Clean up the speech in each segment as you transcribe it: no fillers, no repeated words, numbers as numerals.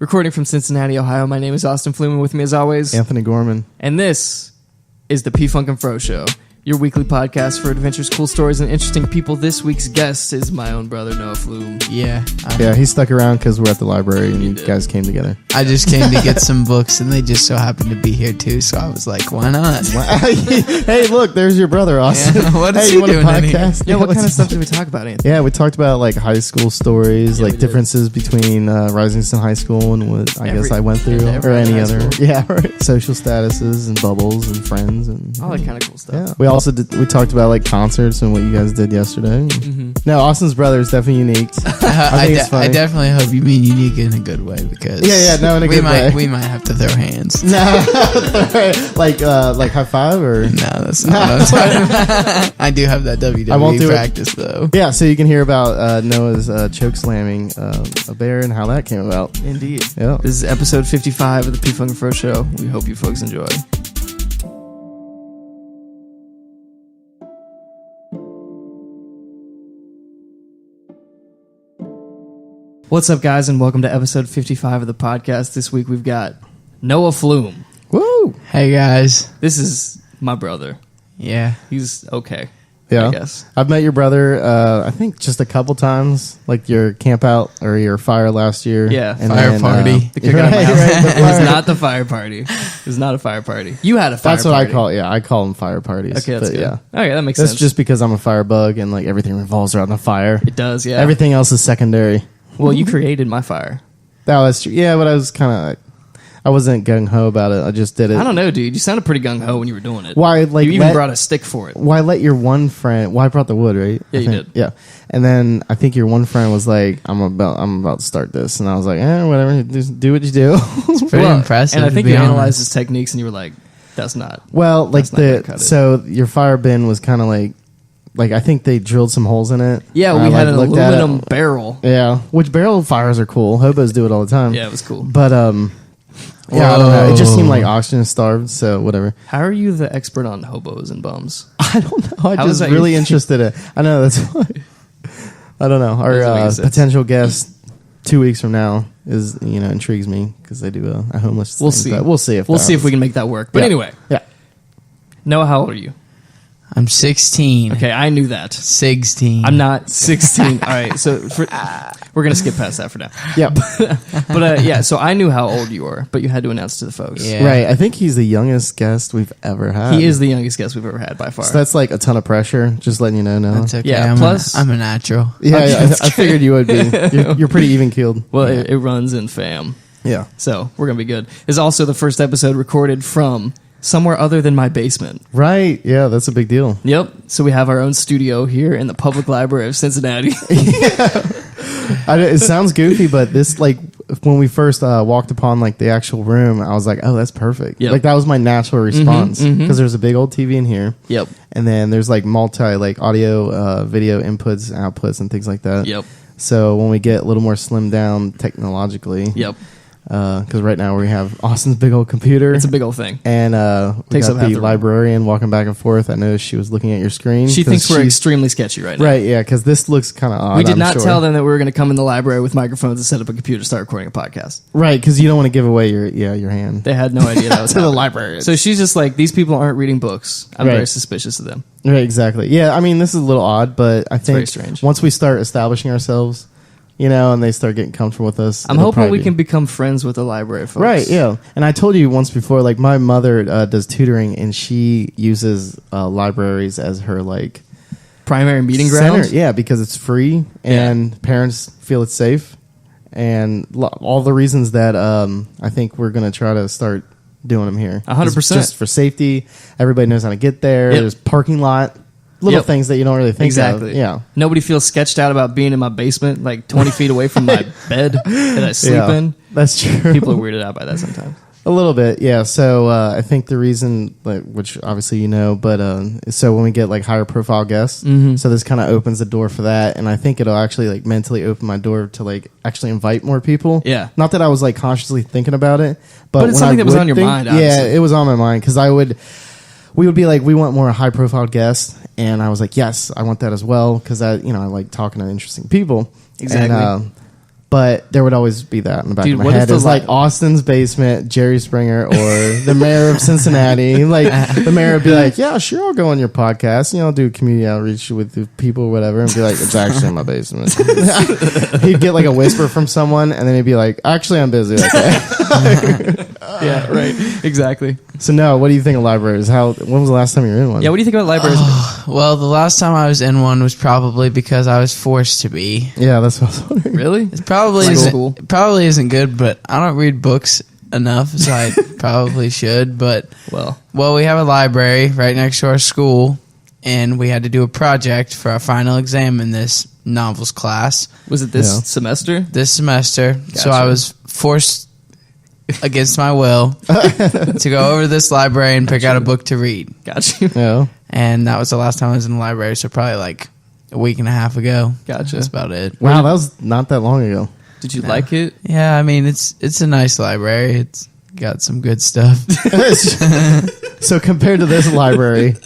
Recording from Cincinnati, Ohio, my name is Austin Pflum, and with me as always, Anthony Gorman. And this is the P-Funk and Fro Show, your weekly podcast for adventures, cool stories, and interesting people. This week's guest is my own brother, Noah Pflum. Yeah. He stuck around because we're at the library and you guys came together. I just came to get some books and they just so happened to be here too, so I was like, why not? Hey, look, there's your brother, Austin. Yeah, what is hey, he you want doing a in here? podcast? Yeah, what kind of stuff did we talk about, Anthony? Yeah, we talked about like high school stories, Yeah, like we did. differences between Rising Sun High School and what I guess I went through, and every or any high other. school. Yeah, right. Social statuses and bubbles and friends and All that kind of cool stuff. yeah. We also we talked about like concerts and what you guys did yesterday. Mm-hmm. No, Austin's brother is definitely unique. I think it's funny. I definitely hope you mean unique in a good way because Yeah, no, in a good way. We might have to throw hands. No, like high five or No, that's not what I'm talking about. I do have that I won't WWE do it. practice though. yeah. So you can hear about Noah's choke slamming a bear and how that came about. Indeed. Yeah. This is episode 55 of the P-Funk and Fro Show. We hope you folks enjoy. What's up, guys, and welcome to episode 55 of the podcast. This week we've got Noah Pflum. Woo! Hey guys. This is my brother. Yeah. He's okay, Yeah. I guess. I've met your brother, I think just a couple times, like your camp out or your fire last year. Yeah, fire party. The cookout at my house. the It was fire- not the fire party. It was not a fire party. You had a fire That's what party. I call it. Yeah, I call them fire parties. Okay, that's but good. yeah. Okay, that makes That's sense. just because I'm a firebug and like everything revolves around the fire. It does, yeah. Everything else is secondary. Well, you created my fire. Oh, that's true. Yeah, but I was kind of, I wasn't gung ho about it. I just did it. I don't know, dude. You sounded pretty gung ho when you were doing it. Why, like, you even let- brought a stick for it. Why let your one friend? Well, I brought the wood, right? Yeah, I you think. did. Yeah, and then I think your one friend was like, "I'm about to start this," and I was like, whatever, just do what you do." Pretty impressive. And I think to be you analyzed honest. his techniques, and you were like, "That's not." Well, like That's not gonna cut it. so your fire bin was kind of like I think they drilled some holes in it. Yeah, And we I, had an looked at it. aluminum barrel. Yeah, which barrel fires are cool. Hobos do it all the time. Yeah, it was cool. But yeah, I don't know. It just seemed Whoa. like oxygen starved. So whatever. How are you the expert on hobos and bums? I don't know. I How is just that really your- interested in. I know that's why. I don't know. Doesn't Our make sense. potential guest 2 weeks from now is intrigues me because they do a homeless. We'll thing, see. but we'll see if We'll that see if we happens. can make that work. But Yeah. anyway, Yeah. Noah, how old are you? I'm 16. Okay, I knew that. 16. I'm not 16. All right, so we're going to skip past that for now. Yeah. But yeah, so I knew how old you were, but you had to announce to the folks. Yeah. Right. I think he's the youngest guest we've ever had. He is the youngest guest we've ever had by far. So that's like a ton of pressure. Just letting you know now. That's okay. Yeah, I'm plus- I'm a natural. Yeah, I figured you would be. You're pretty even keeled. Well, it runs in fam. Yeah. So we're going to be good. It's also the first episode recorded from somewhere other than my basement. Right. Yeah, that's a big deal. Yep. So we have our own studio here in the Public Library of Cincinnati. It sounds goofy, but this like when we first walked upon like the actual room, I was like, "Oh, that's perfect." Yep. Like that was my natural response because mhm. there's a big old TV in here, Yep. and then there's like multi like audio, video inputs, outputs, and things like that. Yep. So when we get a little more slimmed down technologically, Yep. because right now we have Austin's big old computer. It's a big old thing. And we Takes got up half the the room. librarian walking back and forth. I noticed she was looking at your screen. She 'cause thinks we're she's- extremely sketchy right now. Right, yeah, because this looks kind of odd. We did I'm not sure. tell them that we were going to come in the library with microphones and set up a computer to start recording a podcast. Right, because you don't want to give away your hand. They had no idea that was To the happening. library. So she's just like, these people aren't reading books. I'm Right. very suspicious of them. Right, exactly. Yeah, I mean, this is a little odd, but I very think strange. once we start establishing ourselves, and they start getting comfortable with us, I'm it'll hoping probably we be- can become friends with the library folks. Right, yeah. And I told you once before, like my mother does tutoring, and she uses libraries as her like Primary meeting center. ground. Yeah, because it's free and parents feel it's safe, and all the reasons that I think we're gonna try to start doing them here. 100%. Just for safety. Everybody knows how to get there. Yep. There's parking lot. Little Yep. things that you don't really think Exactly. of. Yeah. Nobody feels sketched out about being in my basement, like 20 feet away from my bed that I sleep Yeah, in. that's true. People are weirded out by that sometimes. A little bit, yeah. So I think the reason, like, which obviously but so when we get like higher profile guests, Mm-hmm. so this kind of opens the door for that, and I think it'll actually like mentally open my door to like actually invite more people. Yeah. Not that I was like consciously thinking about it, But it's when something I that was would on your mind, Yeah, obviously. it was on my mind because we would be like, we want more high profile guests, and I was like, yes, I want that as well because I like talking to interesting people. Exactly. And, But there would always be that in the back Dude, of my what if head. the It's like Austin's Basement, Jerry Springer, or the mayor of Cincinnati. Like the mayor would be like, "Yeah, sure, I'll go on your podcast. You know, I'll do community outreach with the people or whatever." And be like, "It's actually in my basement." He'd get like a whisper from someone, and then he'd be like, "Actually, I'm busy." Okay. Yeah, right. Exactly. So no, what do you think of libraries? When was the last time you were in one? Yeah, what do you think about libraries? Well, the last time I was in one was probably because I was forced to be. Yeah, that's what I was wondering. Really? It probably Like isn't. school? It probably isn't good, but I don't read books enough, so I probably should. But Well, we have a library right next to our school, and we had to do a project for our final exam in this novels class was it this Yeah. semester? this semester. So Gotcha. I was forced against my will to go over to this library and pick out a book to read. Got you. Yeah. And that was the last time I was in the library, so probably like a week and a half ago. Gotcha. That's about it. Wow, that was not that long ago. Did you like it? Yeah, I mean it's a nice library. It's got some good stuff. So compared to this library,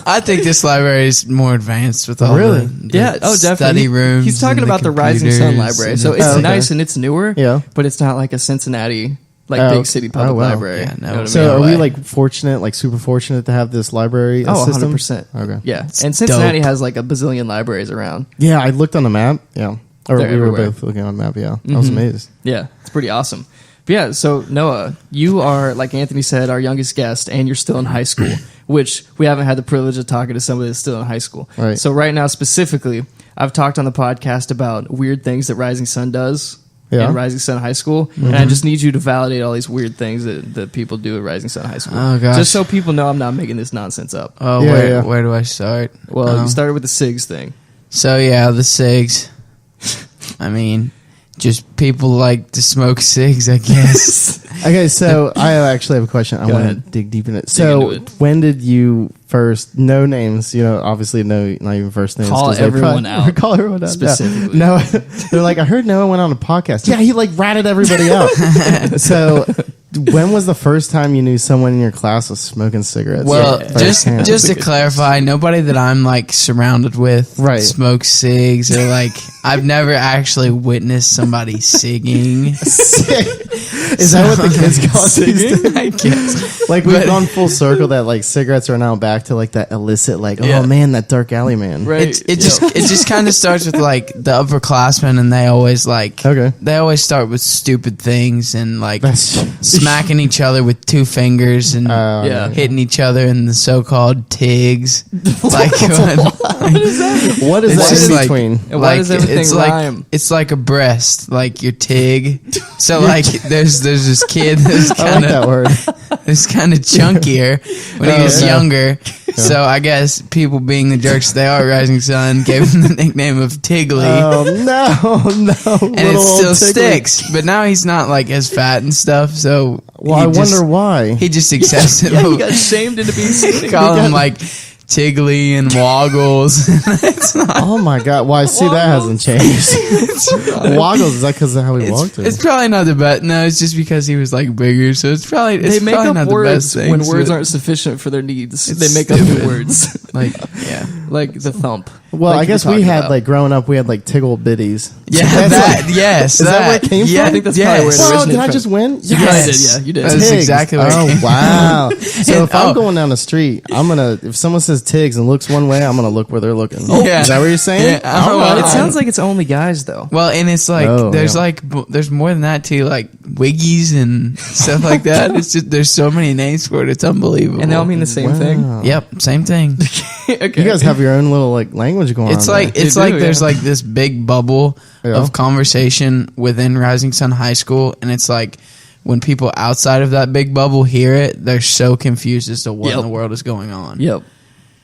I think this library is more advanced with all Really? the Yeah. Oh, definitely. study rooms. He's talking and the about the Rising Sun computers Library. and So the- it's Oh, okay. nice and it's newer. Yeah. But it's not like a Cincinnati, like Oh, big city public oh, wow. library. Yeah, no. You know what I so mean? are we way. like fortunate, like super fortunate to have this library Oh, system? 100%. Okay. Yeah. It's And Cincinnati dope. has like a bazillion libraries around. Yeah, I looked on the map. Yeah. Or They're we were everywhere. both looking on the map. Yeah. I was Mhm. amazed. Yeah. It's pretty awesome. But yeah, so Noah, you are, like Anthony said, our youngest guest, and you're still in high school, which we haven't had the privilege of talking to somebody that's still in high school. Right. So right now, specifically, I've talked on the podcast about weird things that Rising Sun does Yeah. in Rising Sun High School, and I just need you to validate all these weird things that people do at Rising Sun High School. Oh, gosh. Just so people know I'm not making this nonsense up. Oh, Yeah, where do I start? Well, you started with the SIGs thing. So yeah, the cigs. I mean, just people like to smoke cigs, I guess. Okay, so I actually have a question. I Go want ahead. to dig deep in it. Dig So into it. when did you first, no names, obviously no, not even first names. Call 'cause they everyone out. Call everyone out. Specifically. No, they're like, I heard Noah went on a podcast. Yeah, he like ratted everybody out. So when was the first time you knew someone in your class was smoking cigarettes? Well, Yeah. just Firsthand. just to clarify, nobody that I'm like surrounded with Right. smokes cigs, or like I've never actually witnessed somebody cigging. Is that what the kids call it? these days? I guess. Like we've But- gone full circle that like cigarettes are now back to like that illicit, like, Yeah. oh man, that dark alley man. Right. It just kind of starts with like the upperclassmen, and they always like Okay. they always start with stupid things and like That's smacking each other with two fingers and Yeah. hitting each other in the so-called tigs. Like what is It's that just in like- between? And why does everything it's rhyme? like it's like a breast, like your tig. So like there's this kid that's I like kind that of word. chunkier when he was yeah. younger. So I guess people being the jerks they are, Rising Sun gave him the nickname of Tiggly. Oh no, and it still sticks, but now he's not like as fat and stuff. So Well, he I just- wonder why. he just accepts it. Yeah, he got shamed into being skinny. Call him like Tiggly and Woggles. It's not. Oh my god! Well, I see that hasn't changed. Woggles, is that because of how he walked? It's probably not the best. No, it's just because he was like bigger. So it's probably They make probably up not words the best thing. when words but, aren't sufficient for their needs. It's They make up new stupid. words, like yeah. like the thump. Well, like I you were guess we talking had about. like growing up, we had like tiggle bitties. Yeah, That's that, like- yes. Is that where it came from? Yeah, I think that's yes. probably where it Well, originated did I from. just win? You probably did, yeah, you did. That's Tigs. exactly where it Oh came wow! So if I'm oh. going down the street, I'm gonna if someone says Tigs and looks one way, I'm gonna look where they're looking. Yeah. Is that what you're saying? Yeah, I don't know. It sounds like it's only guys though. Well, and it's like Oh, there's yeah. like there's more than that too, like wiggies and stuff like that. It's just there's so many names for it. It's unbelievable. And they all mean the same thing. Wow. Yep, same thing. Okay. You guys have your own little like language going It's on. like there. it's They like do, there's yeah. like this big bubble Yeah. of conversation within Rising Sun High School, and it's like when people outside of that big bubble hear it, they're so confused as to what in Yep. the world is going on. Yep.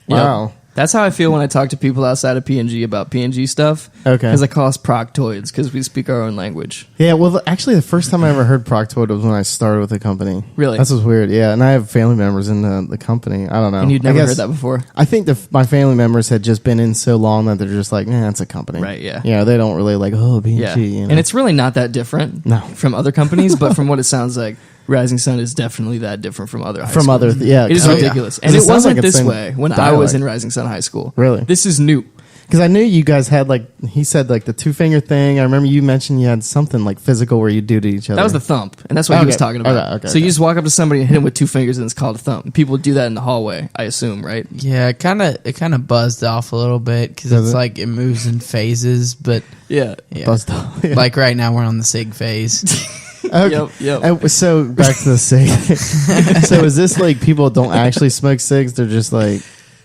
Wow. That's how I feel when I talk to people outside of PNG about PNG stuff. Okay. Because I call us proctoids because we speak our own language. Yeah, well, actually, the first time I ever heard Proctoid was when I started with the company. Really? That's what's weird. Yeah, and I have family members in the company. I don't know. And you'd I never guess- heard that before. I think my family members had just been in so long that they're just like, it's a company. Right, yeah. Yeah, they don't really like, PNG. Yeah. You know? And it's really not that different No. from other companies, but from what it sounds like, Rising Sun is definitely that different from other high from schools. other, yeah. It is oh, yeah. ridiculous. 'Cause And it sounds wasn't like it's this same way when I was dialect. in Rising Sun High School. Really? This is new. Because I knew you guys had like he said like the 2-finger thing. I remember you mentioned you had something like physical where you do to each other. That was the thump, and that's what he was talking about. Okay, so you just walk up to somebody and hit him with 2 fingers, and it's called a thump. People do that in the hallway, I assume, right? Yeah, it kind of buzzed off a little bit because it's like it moves in phases, but Yeah. buzzed off. Yeah. like right now we're on the sig phase. Okay. Yep. So back to the cig. So is this like people don't actually smoke cigs? They're just like.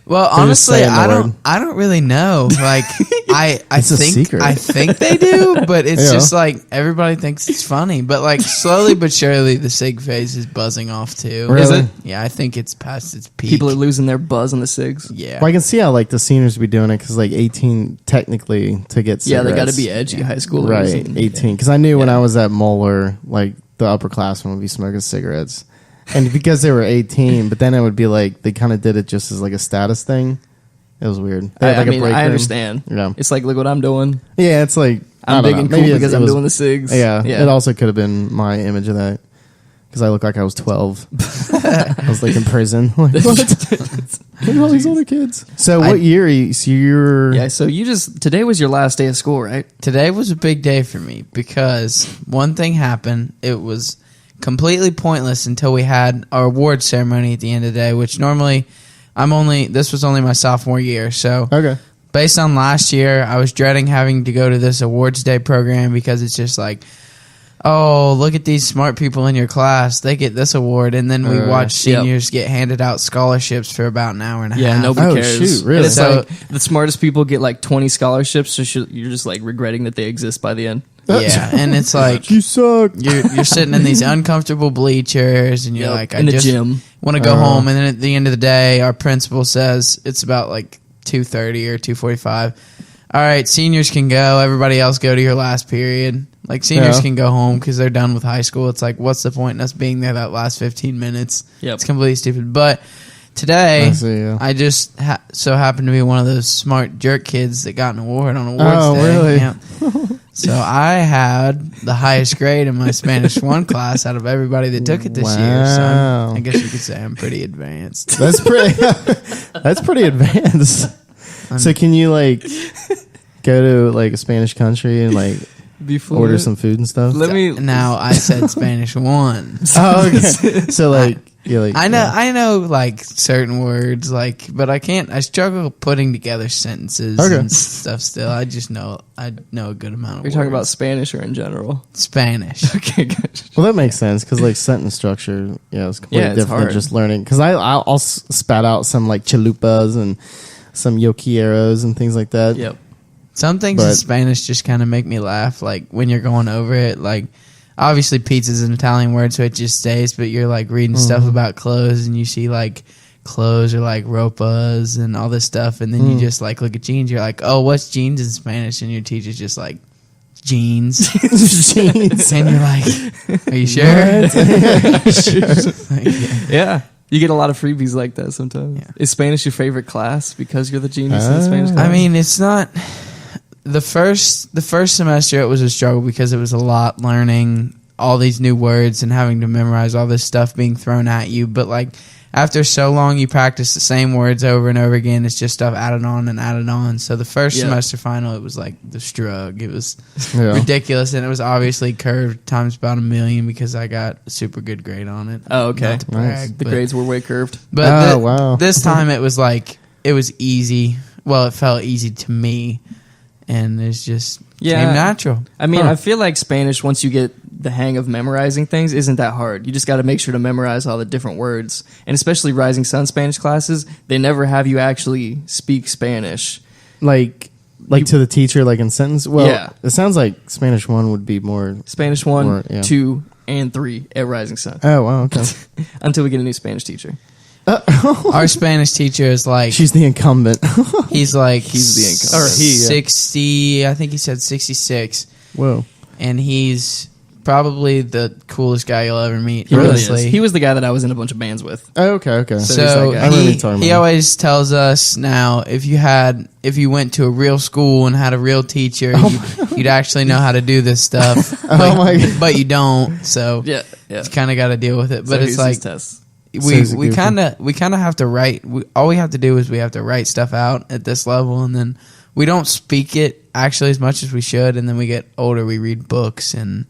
Well, They're just honestly, saying the word. I don't really know. Like I It's a think secret. I think they do, but it's Yeah. just like everybody thinks it's funny. But like slowly but surely, the sig phase is buzzing off too. Really? Is it? Yeah, I think it's past its peak. People are losing their buzz on the cigs. yeah. Well, I can see how like the seniors be doing it because like 18 technically to get cigarettes. Yeah, they got to be edgy high schoolers. right. and- 18 because I knew when I was at Moeller, like the upperclassmen would be smoking cigarettes, and because they were 18, but then it would be like they kind of did it just as like a status thing. It was weird. They had, I like, a mean, break I room. understand. Yeah. It's like, look what I'm doing. Yeah, it's like I I'm don't big know. and Maybe cool it- because it I'm was- doing the cigs. Yeah, it also could have been my image of that because I look like I was 12. I was like in prison. Like, what? Look at all these older kids. So what year are you? So you're Yeah, so today was your last day of school, right? Today was a big day for me because one thing happened. It was completely pointless until we had our award ceremony at the end of the day, which normally this was only my sophomore year. So okay. based on last year, I was dreading having to go to this awards day program because it's just like, oh, look at these smart people in your class. They get this award. And then we watch seniors get handed out scholarships for about an hour and a half. Yeah, nobody Oh, cares. shoot, really? And it's So- like the smartest people get like 20 scholarships, so you're just like regretting that they exist by the end. Yeah, and it's like You suck. you're sitting in these uncomfortable bleachers, and you're Yep, like, I in the just gym. want to go home. And then at the end of the day, our principal says it's about like 2:30 or 2:45. All right, seniors can go. Everybody else go to your last period. Like seniors Yeah. can go home because they're done with high school. It's like, what's the point in us being there that last 15 minutes? Yep. It's completely stupid. But today, I see, yeah. I just so happened to be one of those smart jerk kids that got an award on awards Oh, day. really? Yeah. So I had the highest grade in my Spanish 1 class out of everybody that took it this year. So Wow. I guess you could say I'm pretty advanced. That's pretty. That's pretty advanced. So can you like go to like a Spanish country and like Before order some food and stuff? Let me. Now I said Spanish 1. Oh, okay. So like you're like I know like certain words, like, but I struggle putting together sentences Okay. and stuff still. I know a good amount of Are you talking about words. Spanish or in general? Spanish. Okay, good. Well, that makes sense because like sentence structure, it's completely Yeah, it's different than hard. just learning. Because I'll spat out some like chalupas and some yoquieros and things like that. Yep. Some things in But- Spanish just kind of make me laugh. Like when you're going over it, like obviously pizza is an Italian word, so it just stays. But you're like reading stuff about clothes, and you see like clothes or like ropas and all this stuff, and then you just like look at jeans. You're like, oh, what's jeans in Spanish? And your teacher's just like, jeans. Jeans. And you're like, are you sure? Like, yeah. Yeah. You get a lot of freebies like that sometimes. Yeah. Is Spanish your favorite class because you're the genius in the Spanish class? I mean, it's not the first semester. It was a struggle because it was a lot learning all these new words and having to memorize all this stuff being thrown at you. But like after so long, you practice the same words over and over again. It's just stuff added on and added on. So the first Yeah. semester final, it was like the strug. It was Yeah. ridiculous, and it was obviously curved times about 1,000,000 because I got a super good grade on it. Oh, okay. Not to brag, Nice. The but- grades were way curved. but Oh, wow. this time it was like it was easy. Well, it felt easy to me, and it's just Yeah. came natural. I mean, Huh. I feel like Spanish, once you get the hang of memorizing things, isn't that hard. You just got to make sure to memorize all the different words. And especially Rising Sun Spanish classes, they never have you actually speak Spanish. like to the teacher, like in sentence. Well, Yeah. it sounds like Spanish 1 would be more. Spanish 1, Or, yeah. 2, and 3 at Rising Sun. Oh wow, okay. Until we get a new Spanish teacher. Our Spanish teacher is like She's the incumbent. he's like He's the income. Or he, yeah. 60. I think he said 66, Whoa. and he's probably the coolest guy you'll ever meet. He really honestly. is. He was the guy that I was in a bunch of bands with. Oh, okay. So he's So that guy. I remember he, you talking he about him. always tells us now if you went to a real school and had a real teacher, you'd actually know how to do this stuff. Oh my God. But you don't, so Yeah. you kind of got to deal with it. But So it's here's like his tests. So he's a we goofy. kind of have to write. All we have to do is we have to write stuff out at this level, and then we don't speak it actually as much as we should, and then we get older, we read books and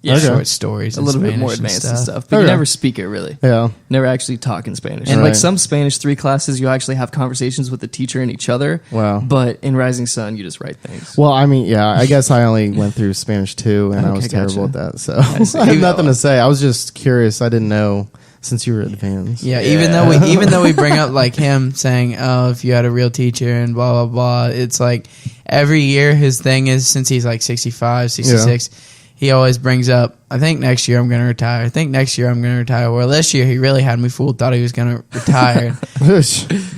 short stories, a little bit more advanced and stuff. But you never speak it really. Yeah, never actually talk in Spanish. And like some Spanish 3 classes, you actually have conversations with the teacher and each other. Wow. But in Rising Sun, you just write things. Well, I mean, yeah, I guess I only went through Spanish 2, and I was terrible at that. So I have nothing to say. I was just curious. I didn't know since you were advanced. Yeah, even though we bring up like him saying, "Oh, if you had a real teacher," and blah blah blah, it's like every year his thing is, since he's like 65, 66. Yeah. He always brings up, I think next year I'm going to retire. I think next year I'm going to retire. Well, this year he really had me fooled, thought he was going to retire.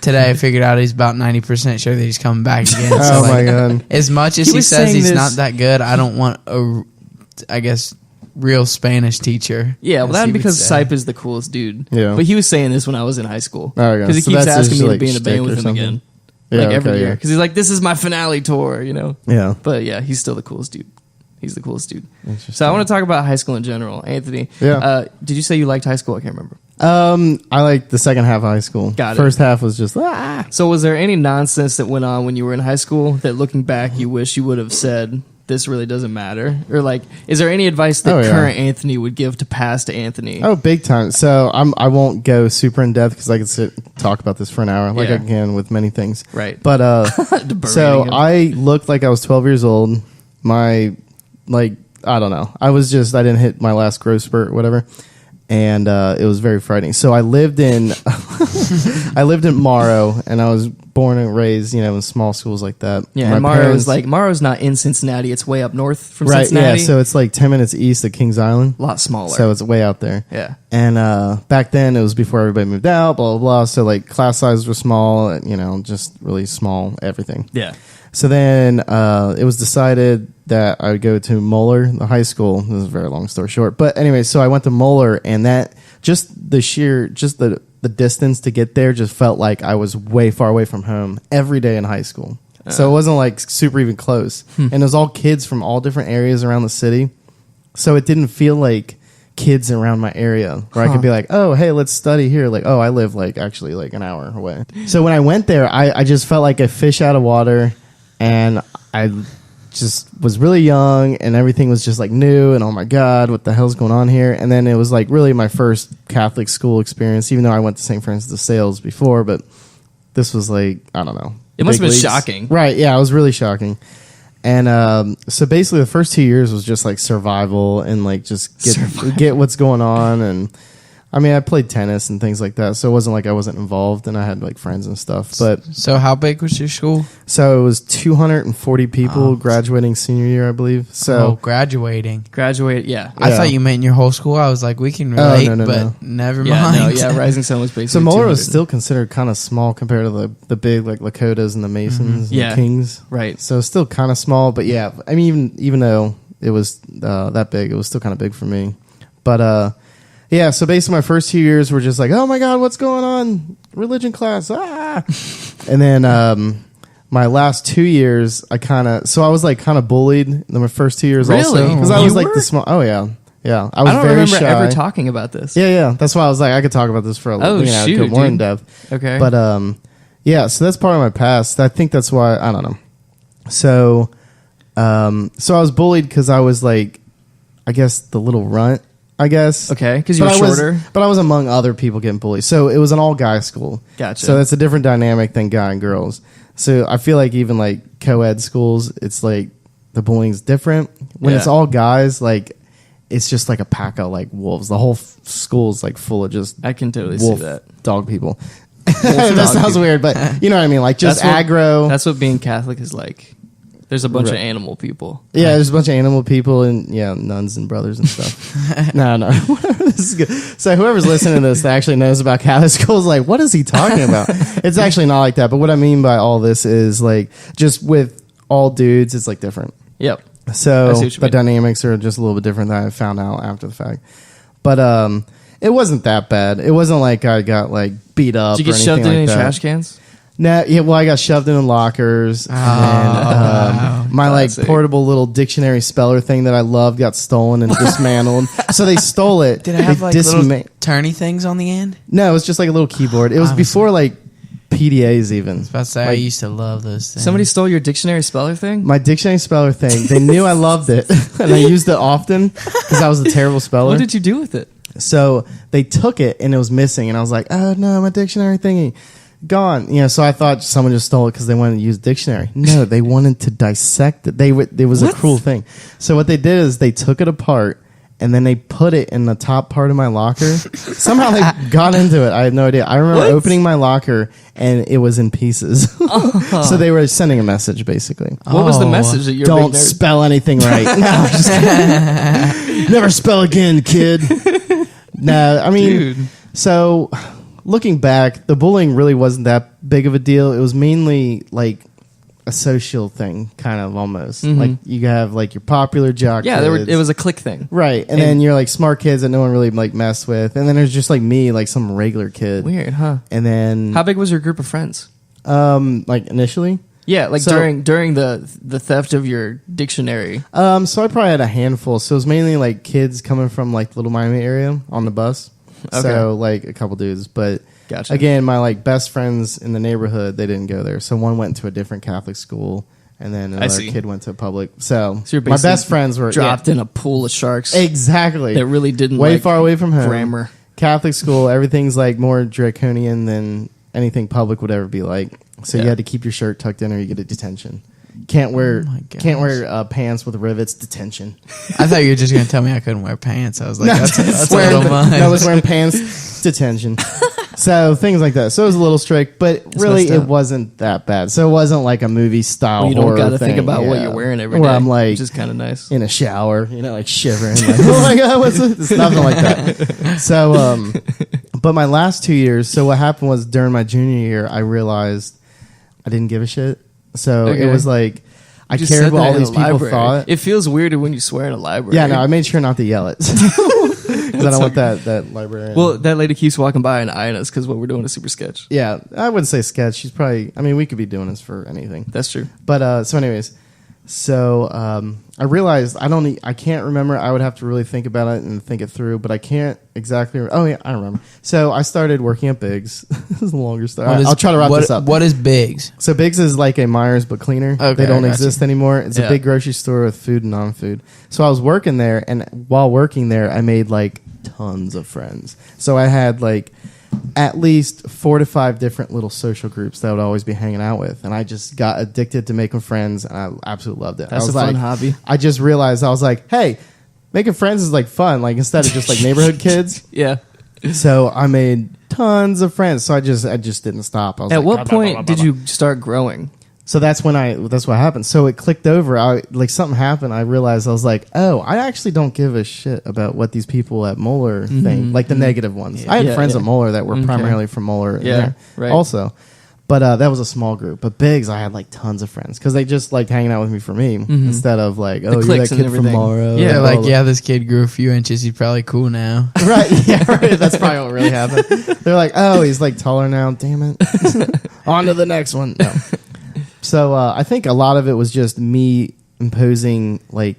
Today I figured out he's about 90% sure that he's coming back again. So my God. As much as he says he's not that good, I don't want I guess, real Spanish teacher. Yeah, well, that's because Sipe is the coolest dude. Yeah. But he was saying this when I was in high school. Because he keeps asking me to be in a band with him again. Yeah, every year. Because he's like, this is my finale tour, Yeah. But yeah, he's still the coolest dude. He's the coolest dude. So I want to talk about high school in general. Anthony, did you say you liked high school? I can't remember. I liked the second half of high school. Got it. First half was just So was there any nonsense that went on when you were in high school that looking back you wish you would have said, this really doesn't matter? Or like, is there any advice that current Anthony would give to past Anthony? Oh, big time. So I won't go super in depth because I could talk about this for an hour, like I can with many things. Right. But so I looked like I was 12 years old. I don't know. I didn't hit my last growth spurt or whatever. And it was very frightening. So I lived in Morrow, and I was born and raised, in small schools like that. Yeah, and Morrow's not in Cincinnati. It's way up north from Cincinnati. Right, yeah. So it's like 10 minutes east of Kings Island. A lot smaller. So it's way out there. Yeah. And back then, it was before everybody moved out, blah, blah, blah. So like class sizes were small, and, just really small everything. Yeah. So then it was decided that I would go to Moeller, the high school. This is a very long story short. But anyway, so I went to Moeller, and that just the distance to get there just felt like I was way far away from home every day in high school. So it wasn't like super even close. And it was all kids from all different areas around the city. So it didn't feel like kids around my area where I could be like, oh, hey, let's study here. Like, oh, I live actually an hour away. So when I went there, I just felt like a fish out of water. And I just was really young, and everything was just new, and oh my God, what the hell's going on here? And then it was really my first Catholic school experience, even though I went to St. Francis de Sales before, but this was I don't know. It must have been shocking. Right, yeah, it was really shocking. And so basically the first 2 years was just survival and just get what's going on. And I mean, I played tennis and things like that, so it wasn't like I wasn't involved, and I had friends and stuff. But so how big was your school? So it was 240 people graduating senior year, I believe. So graduating, yeah. I thought you meant your whole school. I was like, we can relate, but never mind. Rising Sun was basically. So Moeller was still considered kind of small compared to the big Lakotas and the Masons and the Kings, right? So it's still kind of small, but yeah, I mean, even though it was that big, it was still kind of big for me. But yeah, so basically my first 2 years were just oh my God, what's going on? Religion class, And then my last 2 years, I was kind of bullied in my first 2 years also. Because I was the small, I was don't very remember shy. ever talking about this. Yeah, that's why I was I could talk about this for a little bit more in depth. Okay. But yeah, so that's part of my past. I think that's why, I don't know. So I was bullied because I was I guess the little runt. I guess. Okay, because you were shorter. But I was among other people getting bullied. So it was an all-guy school. Gotcha. So it's a different dynamic than guy and girls. So I feel even co-ed schools, it's the bullying's different. When it's all guys, it's just a pack of wolves. The whole school's full of just I can totally see that. Dog people. That sounds weird, but you know what I mean? Just aggro. That's what being Catholic is like. There's a bunch of animal people. Yeah, there's a bunch of animal people and nuns and brothers and stuff. No. This is good. So whoever's listening to this that actually knows about Catholic schools, what is he talking about? It's actually not like that. But what I mean by all this is just with all dudes, it's different. Yep. So the dynamics are just a little bit different than I found out after the fact. But it wasn't that bad. It wasn't I got beat up. Did you get shoved in any trash cans? No, I got shoved in lockers. And my portable little dictionary speller thing that I loved got stolen and dismantled. So they stole it. Did it have little turny things on the end? No, it was just a little keyboard. It was before PDAs even. I was about to say, I used to love those things. Somebody stole your dictionary speller thing? My dictionary speller thing. They knew I loved it, and I used it often because I was a terrible speller. What did you do with it? So they took it, and it was missing, and I was like, oh, no, my dictionary thingy. Gone. So I thought someone just stole it because they wanted to use dictionary. No, they wanted to dissect it. It was a cruel thing. So what they did is they took it apart, and then they put it in the top part of my locker. Somehow they got into it. I have no idea. I remember opening my locker, and it was in pieces. So they were sending a message, basically. What was the message that you're Don't spell anything right. No, I'm just kidding. Never spell again, kid. No, I mean, Dude. So looking back, the bullying really wasn't that big of a deal. It was mainly like a social thing, kind of almost. Mm-hmm. Like you have like your popular jock kids. It was a clique thing. Right. And then you're like smart kids that no one really like messed with. And then there's just like me, like some regular kid. Weird, huh? And then How big was your group of friends? like initially? Yeah, like So- during the theft of your dictionary. So I probably had a handful. So it was mainly like kids coming from like Little Miami area on the bus. Okay. So like a couple dudes, but Gotcha. again, my like best friends in the neighborhood, they didn't go there. So one went to a different Catholic school, and then another see. kid went to a public. So, So you're my basically best friends were dropped in a pool of sharks exactly that really didn't way like far away from home. grammar. Catholic school, everything's like more draconian than anything public would ever be like. So you Yeah. had to keep your shirt tucked in, or you get a detention. Can't wear my gosh. pants with rivets. Detention. I thought you were just going to tell me I couldn't wear pants. I was like, that's a Wearing- little much. No, I was wearing pants. Detention. So things like that. So it was a little strict, but really messed up. it wasn't that bad. So it wasn't like a movie style. Well, you don't horror got to thing. think about what Yeah. you're wearing every day. Where I'm like which is kind of nice. in a shower, like shivering. Like, oh my god, what's this? It's nothing like that. So, but my last 2 years. So what happened was during my junior year, I realized I didn't give a shit. So Okay. it was like I Just cared said what that all in these a people library. thought. It feels weird when you swear in a library. Yeah, no, I made sure not to yell it because I don't want that librarian. Well, that lady keeps walking by and eyeing us because what we're doing is super sketch. yeah, I wouldn't say sketch. She's probably. I mean, we could be doing this for anything. That's true. But so, anyways, I realized I can't remember. I would have to really think about it and think it through. But I can't exactly. Oh yeah, I remember. So I started working at Biggs. This is a longer story. I'll try to wrap this up. What is Biggs? So Biggs is like a Myers but cleaner. Okay, They don't I got exist anymore. It's Yeah. a big grocery store with food and non-food. So I was working there, and while working there, I made like tons of friends. So I had like at least 4 to 5 different little social groups that I would always be hanging out with, and I just got addicted to making friends, and I absolutely loved it. That's I was a fun like, hobby. I just realized I was like, hey, making friends is like fun. Like instead of just like neighborhood kids. Yeah. So I made tons of friends. So I just didn't stop. I was At like, what point did you start growing? So that's what happened. So it clicked over. Something happened. I realized I was like, oh, I actually don't give a shit about what these people at Moeller think, like the negative ones. I had Yeah, friends yeah. at Moeller that were Okay. primarily from Moeller. Yeah, there right. Also, but that was a small group. But Biggs, I had like tons of friends because they just liked hanging out with me for me instead of like, oh, you're that cliques and kid from everything. Morrow. Yeah, They're blah, like, blah, yeah, this kid grew a few inches. He's probably cool now. right. Yeah, right. That's probably what really happened. They're like, oh, he's like taller now. Damn it. On to the next one. No. So I think a lot of it was just me imposing like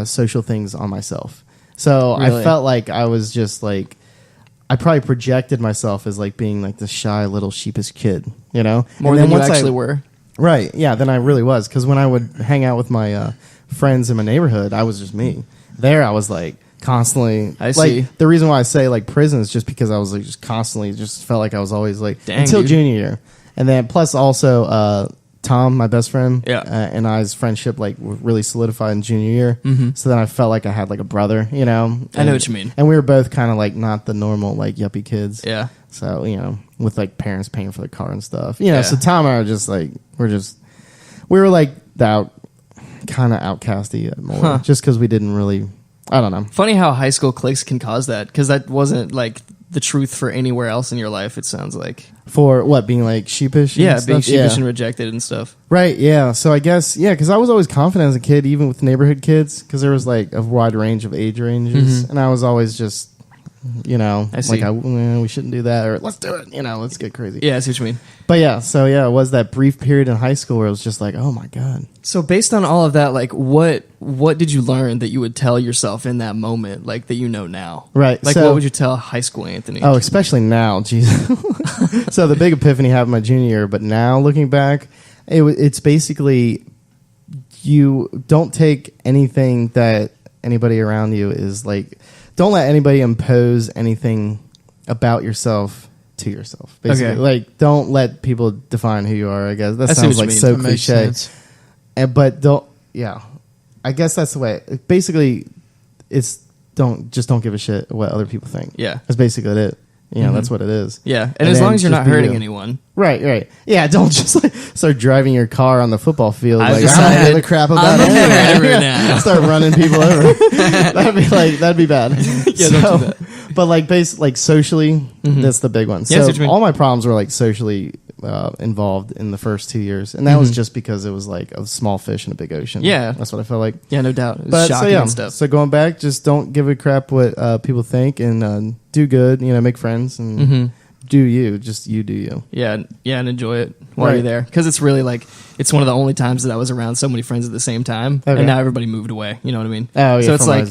social things on myself. So Really? I felt like I was just like I probably projected myself as like being like this shy little sheepish kid, More And then than you once actually were. Right. Yeah. Then I really was because when I would hang out with my friends in my neighborhood, I was just me. There, I was like constantly. I see. Like, the reason why I say like prison is just because I was like just constantly just felt like I was always like Dang, until dude. junior year, and then plus also Tom, my best friend, Yeah. and I's friendship like really solidified in junior year. So then I felt like I had like a brother, I know And- what you mean. And we were both kind of like not the normal like yuppie kids. Yeah. So, with like parents paying for the car and stuff. Yeah. So Tom and I were just like, we were like the kind of outcasty at Moeller just because we didn't really, I don't know. Funny how high school cliques can cause that because that wasn't like the truth for anywhere else in your life. It sounds like For what, being like sheepish? and being stuff? sheepish and rejected and stuff. Right, yeah. So I guess, because I was always confident as a kid, even with neighborhood kids, because there was like a wide range of age ranges. And I was always just I see. we shouldn't do that, or let's do it. Let's get crazy. Yeah, I see what you mean. But yeah, so yeah, it was that brief period in high school where it was just like, oh my god. So based on all of that, like, what did you learn that you would tell yourself in that moment, like that now? Right. Like, so, what would you tell high school Anthony? Oh, especially now, jeez. So the big epiphany happened my junior year, but now looking back, it's basically you don't take anything that anybody around you is like. Don't let anybody impose anything about yourself to yourself. Basically, like don't let people define who you are. I guess that sounds like so cliche. But don't. Yeah, I guess that's the way. Basically, it's don't give a shit what other people think. Yeah, that's basically it. That's what it is. Yeah, and as long as you're not hurting anyone. Right. Yeah, don't just like start driving your car on the football field. I've like, decided I don't give a crap about it. Now. Start running people over. That'd be bad. Yeah, don't do that. But like socially, that's the big one. Yeah, so all my problems were like socially involved in the first 2 years, and that was just because it was like a small fish in a big ocean. Yeah, that's what I felt like. Yeah, no doubt. It was shocking and stuff. So going back, just don't give a crap what people think, and do good. Make friends and do you. Just you do you. Yeah, and enjoy it while you're there, because it's really like it's one of the only times that I was around so many friends at the same time, and now everybody moved away. You know what I mean? Oh yeah. So it's like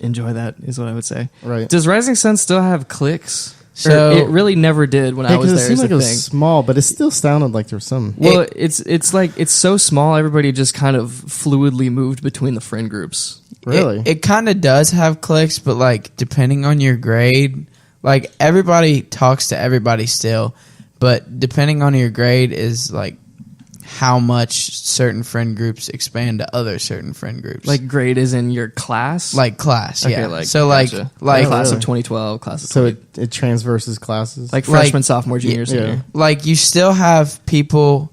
enjoy that is what I would say. Right. Does Rising Sun still have cliques? So it really never did when I was there. It seemed like it was small, but it still sounded like there was some. Well, it's like it's so small. Everybody just kind of fluidly moved between the friend groups. Really, it kind of does have cliques, but like depending on your grade, like everybody talks to everybody still, but depending on your grade is like how much certain friend groups expand to other certain friend groups. Like grade is in your class? Like class, yeah. Okay, so gotcha. like class of 2012, class of so 20. it transverses classes? Like freshman, sophomore, junior, senior. Like you still have people,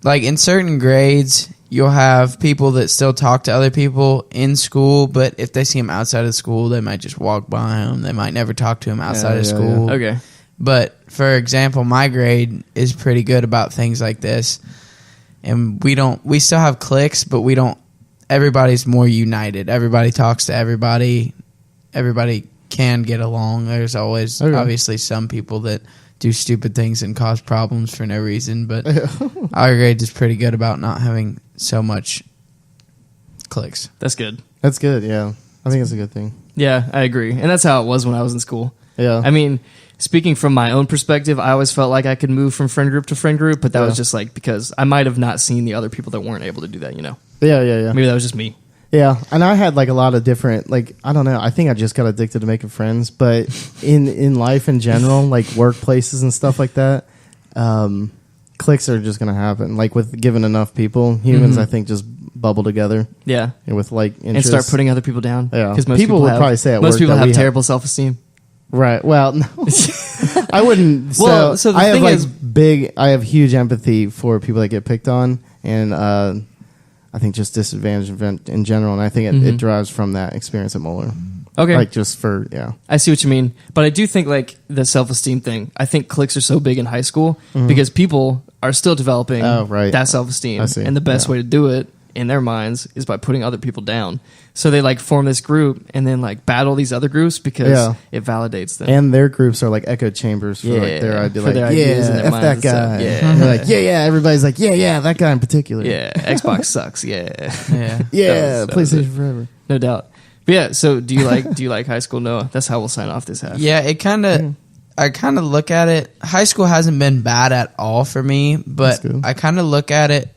like in certain grades, you'll have people that still talk to other people in school, but if they see them outside of school, they might just walk by them. They might never talk to them outside of school. Yeah. Okay. But for example, my grade is pretty good about things like this. And we still have cliques, but we don't, everybody's more united. Everybody talks to everybody. Everybody can get along. There's always obviously some people that do stupid things and cause problems for no reason, but our grade is pretty good about not having so much cliques. That's good. That's good, yeah. I think it's a good thing. Yeah, I agree. And that's how it was when I was in school. Yeah. I mean, speaking from my own perspective, I always felt like I could move from friend group to friend group, but that was just like because I might have not seen the other people that weren't able to do that, Yeah. Maybe that was just me. Yeah, and I had like a lot of different, like, I don't know, I think I just got addicted to making friends, but in life in general, like workplaces and stuff like that, cliques are just going to happen. Like with given enough people, humans, I think, just bubble together. Yeah. With like interests. And start putting other people down. Yeah. Because most people would probably say at most work people that have we terrible self-esteem. Right. Well, no. I wouldn't. Well, so the I have thing like is, I have huge empathy for people that get picked on, and I think just disadvantage in general, and I think it derives from that experience at Moeller. Okay. Like just for, yeah. I see what you mean. But I do think like the self-esteem thing, I think cliques are so big in high school because people are still developing that self-esteem. I see. And the best way to do it in their minds is by putting other people down. So they like form this group and then like battle these other groups because it validates them. And their groups are like echo chambers for like their idea. Like, ideas and their F minds that guy. And yeah. They're like, yeah. Everybody's like, yeah, that guy in particular. Yeah. Xbox sucks. Yeah. Yeah. PlayStation forever. No doubt. But yeah, so do you like high school, Noah? That's how we'll sign off this half. Yeah, I kind of look at it. High school hasn't been bad at all for me, but I kind of look at it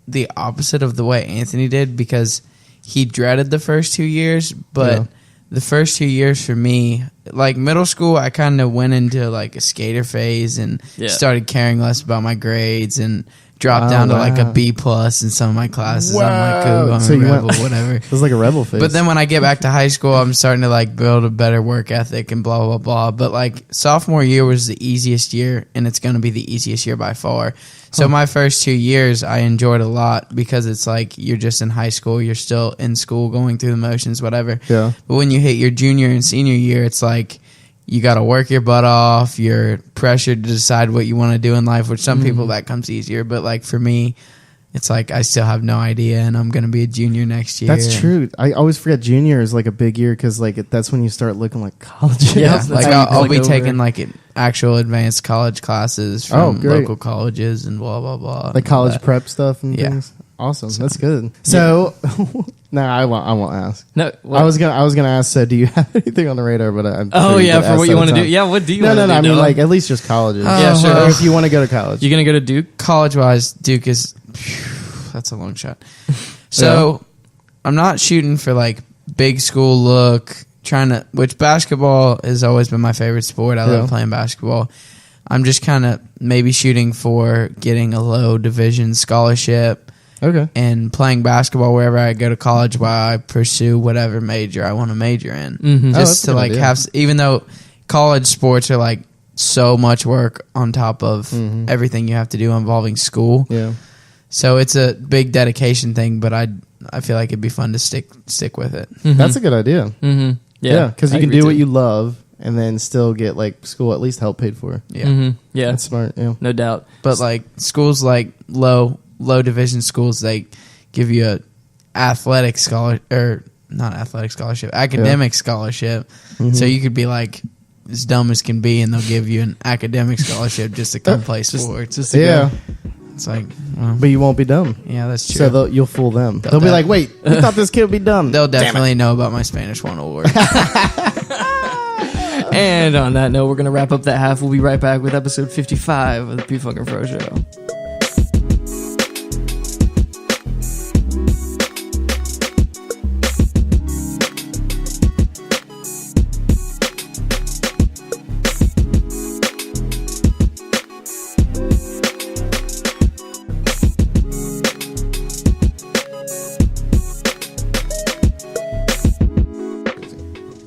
the opposite of the way Anthony did because he dreaded the first 2 years, but the first 2 years for me, like middle school, I kind of went into like a skater phase and started caring less about my grades and dropped down to like a B plus in some of my classes. I'm like, ooh, I'm a rebel, whatever. It was like a rebel phase. But then when I get back to high school, I'm starting to like build a better work ethic and blah, blah, blah. But like sophomore year was the easiest year and it's going to be the easiest year by far. So my first 2 years I enjoyed a lot because it's like you're just in high school, you're still in school going through the motions, whatever. Yeah. But when you hit your junior and senior year, it's like you got to work your butt off. You're pressured to decide what you want to do in life, which some people that comes easier. But like for me, it's like I still have no idea, and I'm gonna be a junior next year. That's true. I always forget junior is like a big year because like that's when you start looking like college. Yeah, That's like how you I'll be click over. taking like actual advanced college classes from local colleges and blah blah blah. like college prep stuff and Yeah. things. Awesome, that's good. So, no, I won't ask. No, I was gonna ask. So, do you have anything on the radar? But I'm Oh sure you yeah, could for ask what you that want to at do. time. Yeah, what do you No, want to do? I mean dog? like at least just colleges. Yeah, sure. Or if you want to go to college. You gonna go to Duke? college wise, Duke is that's a long shot. So I'm not shooting for like big school look. Which basketball has always been my favorite sport. I love playing basketball. I'm just kind of maybe shooting for getting a low division scholarship. Okay. And playing basketball wherever I go to college while I pursue whatever major I want to major in. Mm-hmm. Just Oh, to like idea. even though college sports are like so much work on top of everything you have to do involving school. Yeah. So it's a big dedication thing, but I feel like it'd be fun to stick with it. Mm-hmm. That's a good idea. Mm-hmm. Yeah, because I you can agree do what too. you love and then still get like school at least help paid for. Yeah. Mm-hmm. Yeah, That's smart. Yeah. no doubt. But like schools like low division schools, they give you a athletic scholar or not athletic scholarship, academic scholarship. So you could be like as dumb as can be, and they'll give you an academic scholarship just to come play sports. Just to Yeah, go. It's like, well, but you won't be dumb. yeah, that's true. So you'll fool them. They'll be like, "Wait, we thought this kid would be dumb." They'll definitely know about my Spanish 1 award. And on that note, we're gonna wrap up that half. We'll be right back with episode 55 of the P Fucking Fro Show.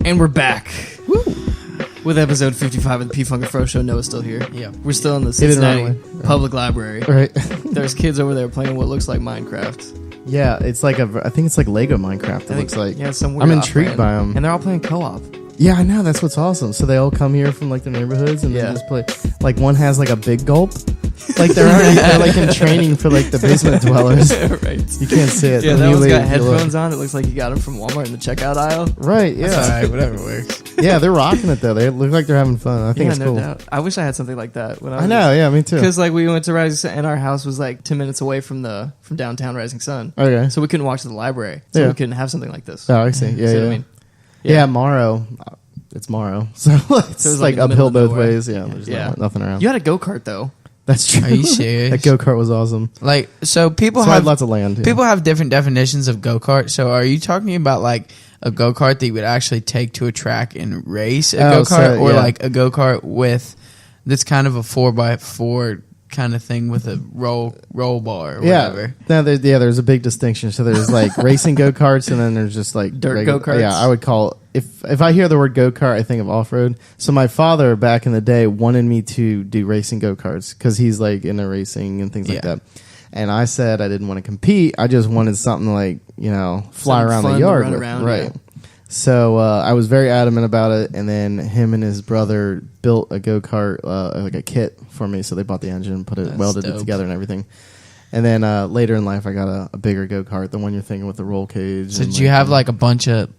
And we're back. With episode 55 of the P Funkin' Fro Show. Noah's still here. Yeah. We're still in the didn't run Cincinnati away. Public Library. Right. There's kids over there playing what looks like Minecraft. Yeah, it's like I think it's like Lego Minecraft. It looks like. Yeah, some weird I'm intrigued off-brand. by them. And they're all playing co-op. Yeah, I know. That's what's awesome. So they all come here from like their neighborhoods and Yeah. then just play. Like one has like a big gulp. Like they're like in training for like the basement dwellers. Right. You can't see it. Yeah, When that you one's leave, got you look. headphones on. It looks like you got them from Walmart in the checkout aisle. Right. Yeah. All right, whatever works. Yeah, they're rocking it though. They look like they're having fun. I think Yeah, it's no cool. doubt. I wish I had something like that. When I know. Yeah, me too. Because like we went to Rising Sun, and our house was like 10 minutes away from downtown Rising Sun. Okay. So we couldn't watch the library. So Yeah. we couldn't have something like this. Oh, I see. Yeah, See what yeah. I mean? Yeah, Morrow. It's Morrow. So it's So it's like in the middle uphill of both nowhere. ways. Yeah, there's Yeah. nothing around. You had a go-kart though. That's true. Are you serious? That go-kart was awesome. Like, so people So I had have lots of land. Yeah. people have different definitions of go-kart. So are you talking about like a go-kart that you would actually take to a track and race a Oh, go-kart, so, or yeah. like a go-kart with that's kind of a 4x4 kind of thing with a roll bar or whatever? No, there's a big distinction. So there's like racing go-karts and then there's just like Dirt regular- go-karts? Yeah, I would call if I hear the word go-kart, I think of off-road. So my father back in the day wanted me to do racing go-karts because he's like into racing and things like Yeah. that. And I said I didn't want to compete. I just wanted something like, fly Something around fun the to yard. run with. around, Right. yeah. So I was very adamant about it, and then him and his brother built a go-kart, like a kit for me. So they bought the engine, That's welded it dope. together and everything. And then later in life, I got a bigger go-kart, the one you're thinking with the roll cage. So and, did you have like a bunch of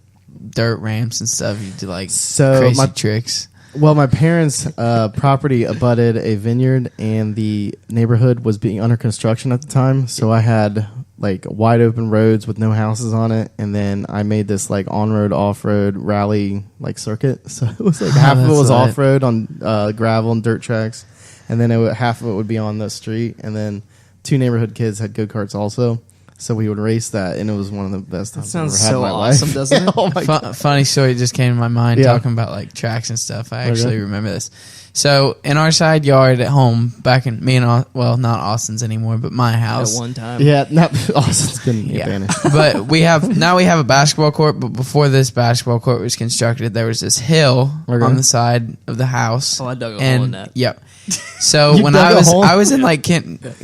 dirt ramps and stuff? You do like So crazy my- tricks. Well, my parents' property abutted a vineyard, and the neighborhood was being under construction at the time. So I had like wide open roads with no houses on it, and then I made this like on-road, off-road rally like circuit. So it was like half of it That's was right. off-road on gravel and dirt tracks, and then half of it would be on the street. And then two neighborhood kids had go-karts also. So we would race that, and it was one of the best times I've ever sounds had so in my awesome, life. doesn't it? Oh my god! Funny story just came to my mind Yeah. talking about like tracks and stuff. I actually Okay. remember this. So in our side yard at home, back in me and not Austin's anymore, but my At house. one time. Yeah, Austin's been Yeah. banished. But we have a basketball court. But before this basketball court was constructed, there was this hill Okay. on the side of the house. Oh, I dug a and hole in that. Yep. So You when dug a hole? I was in like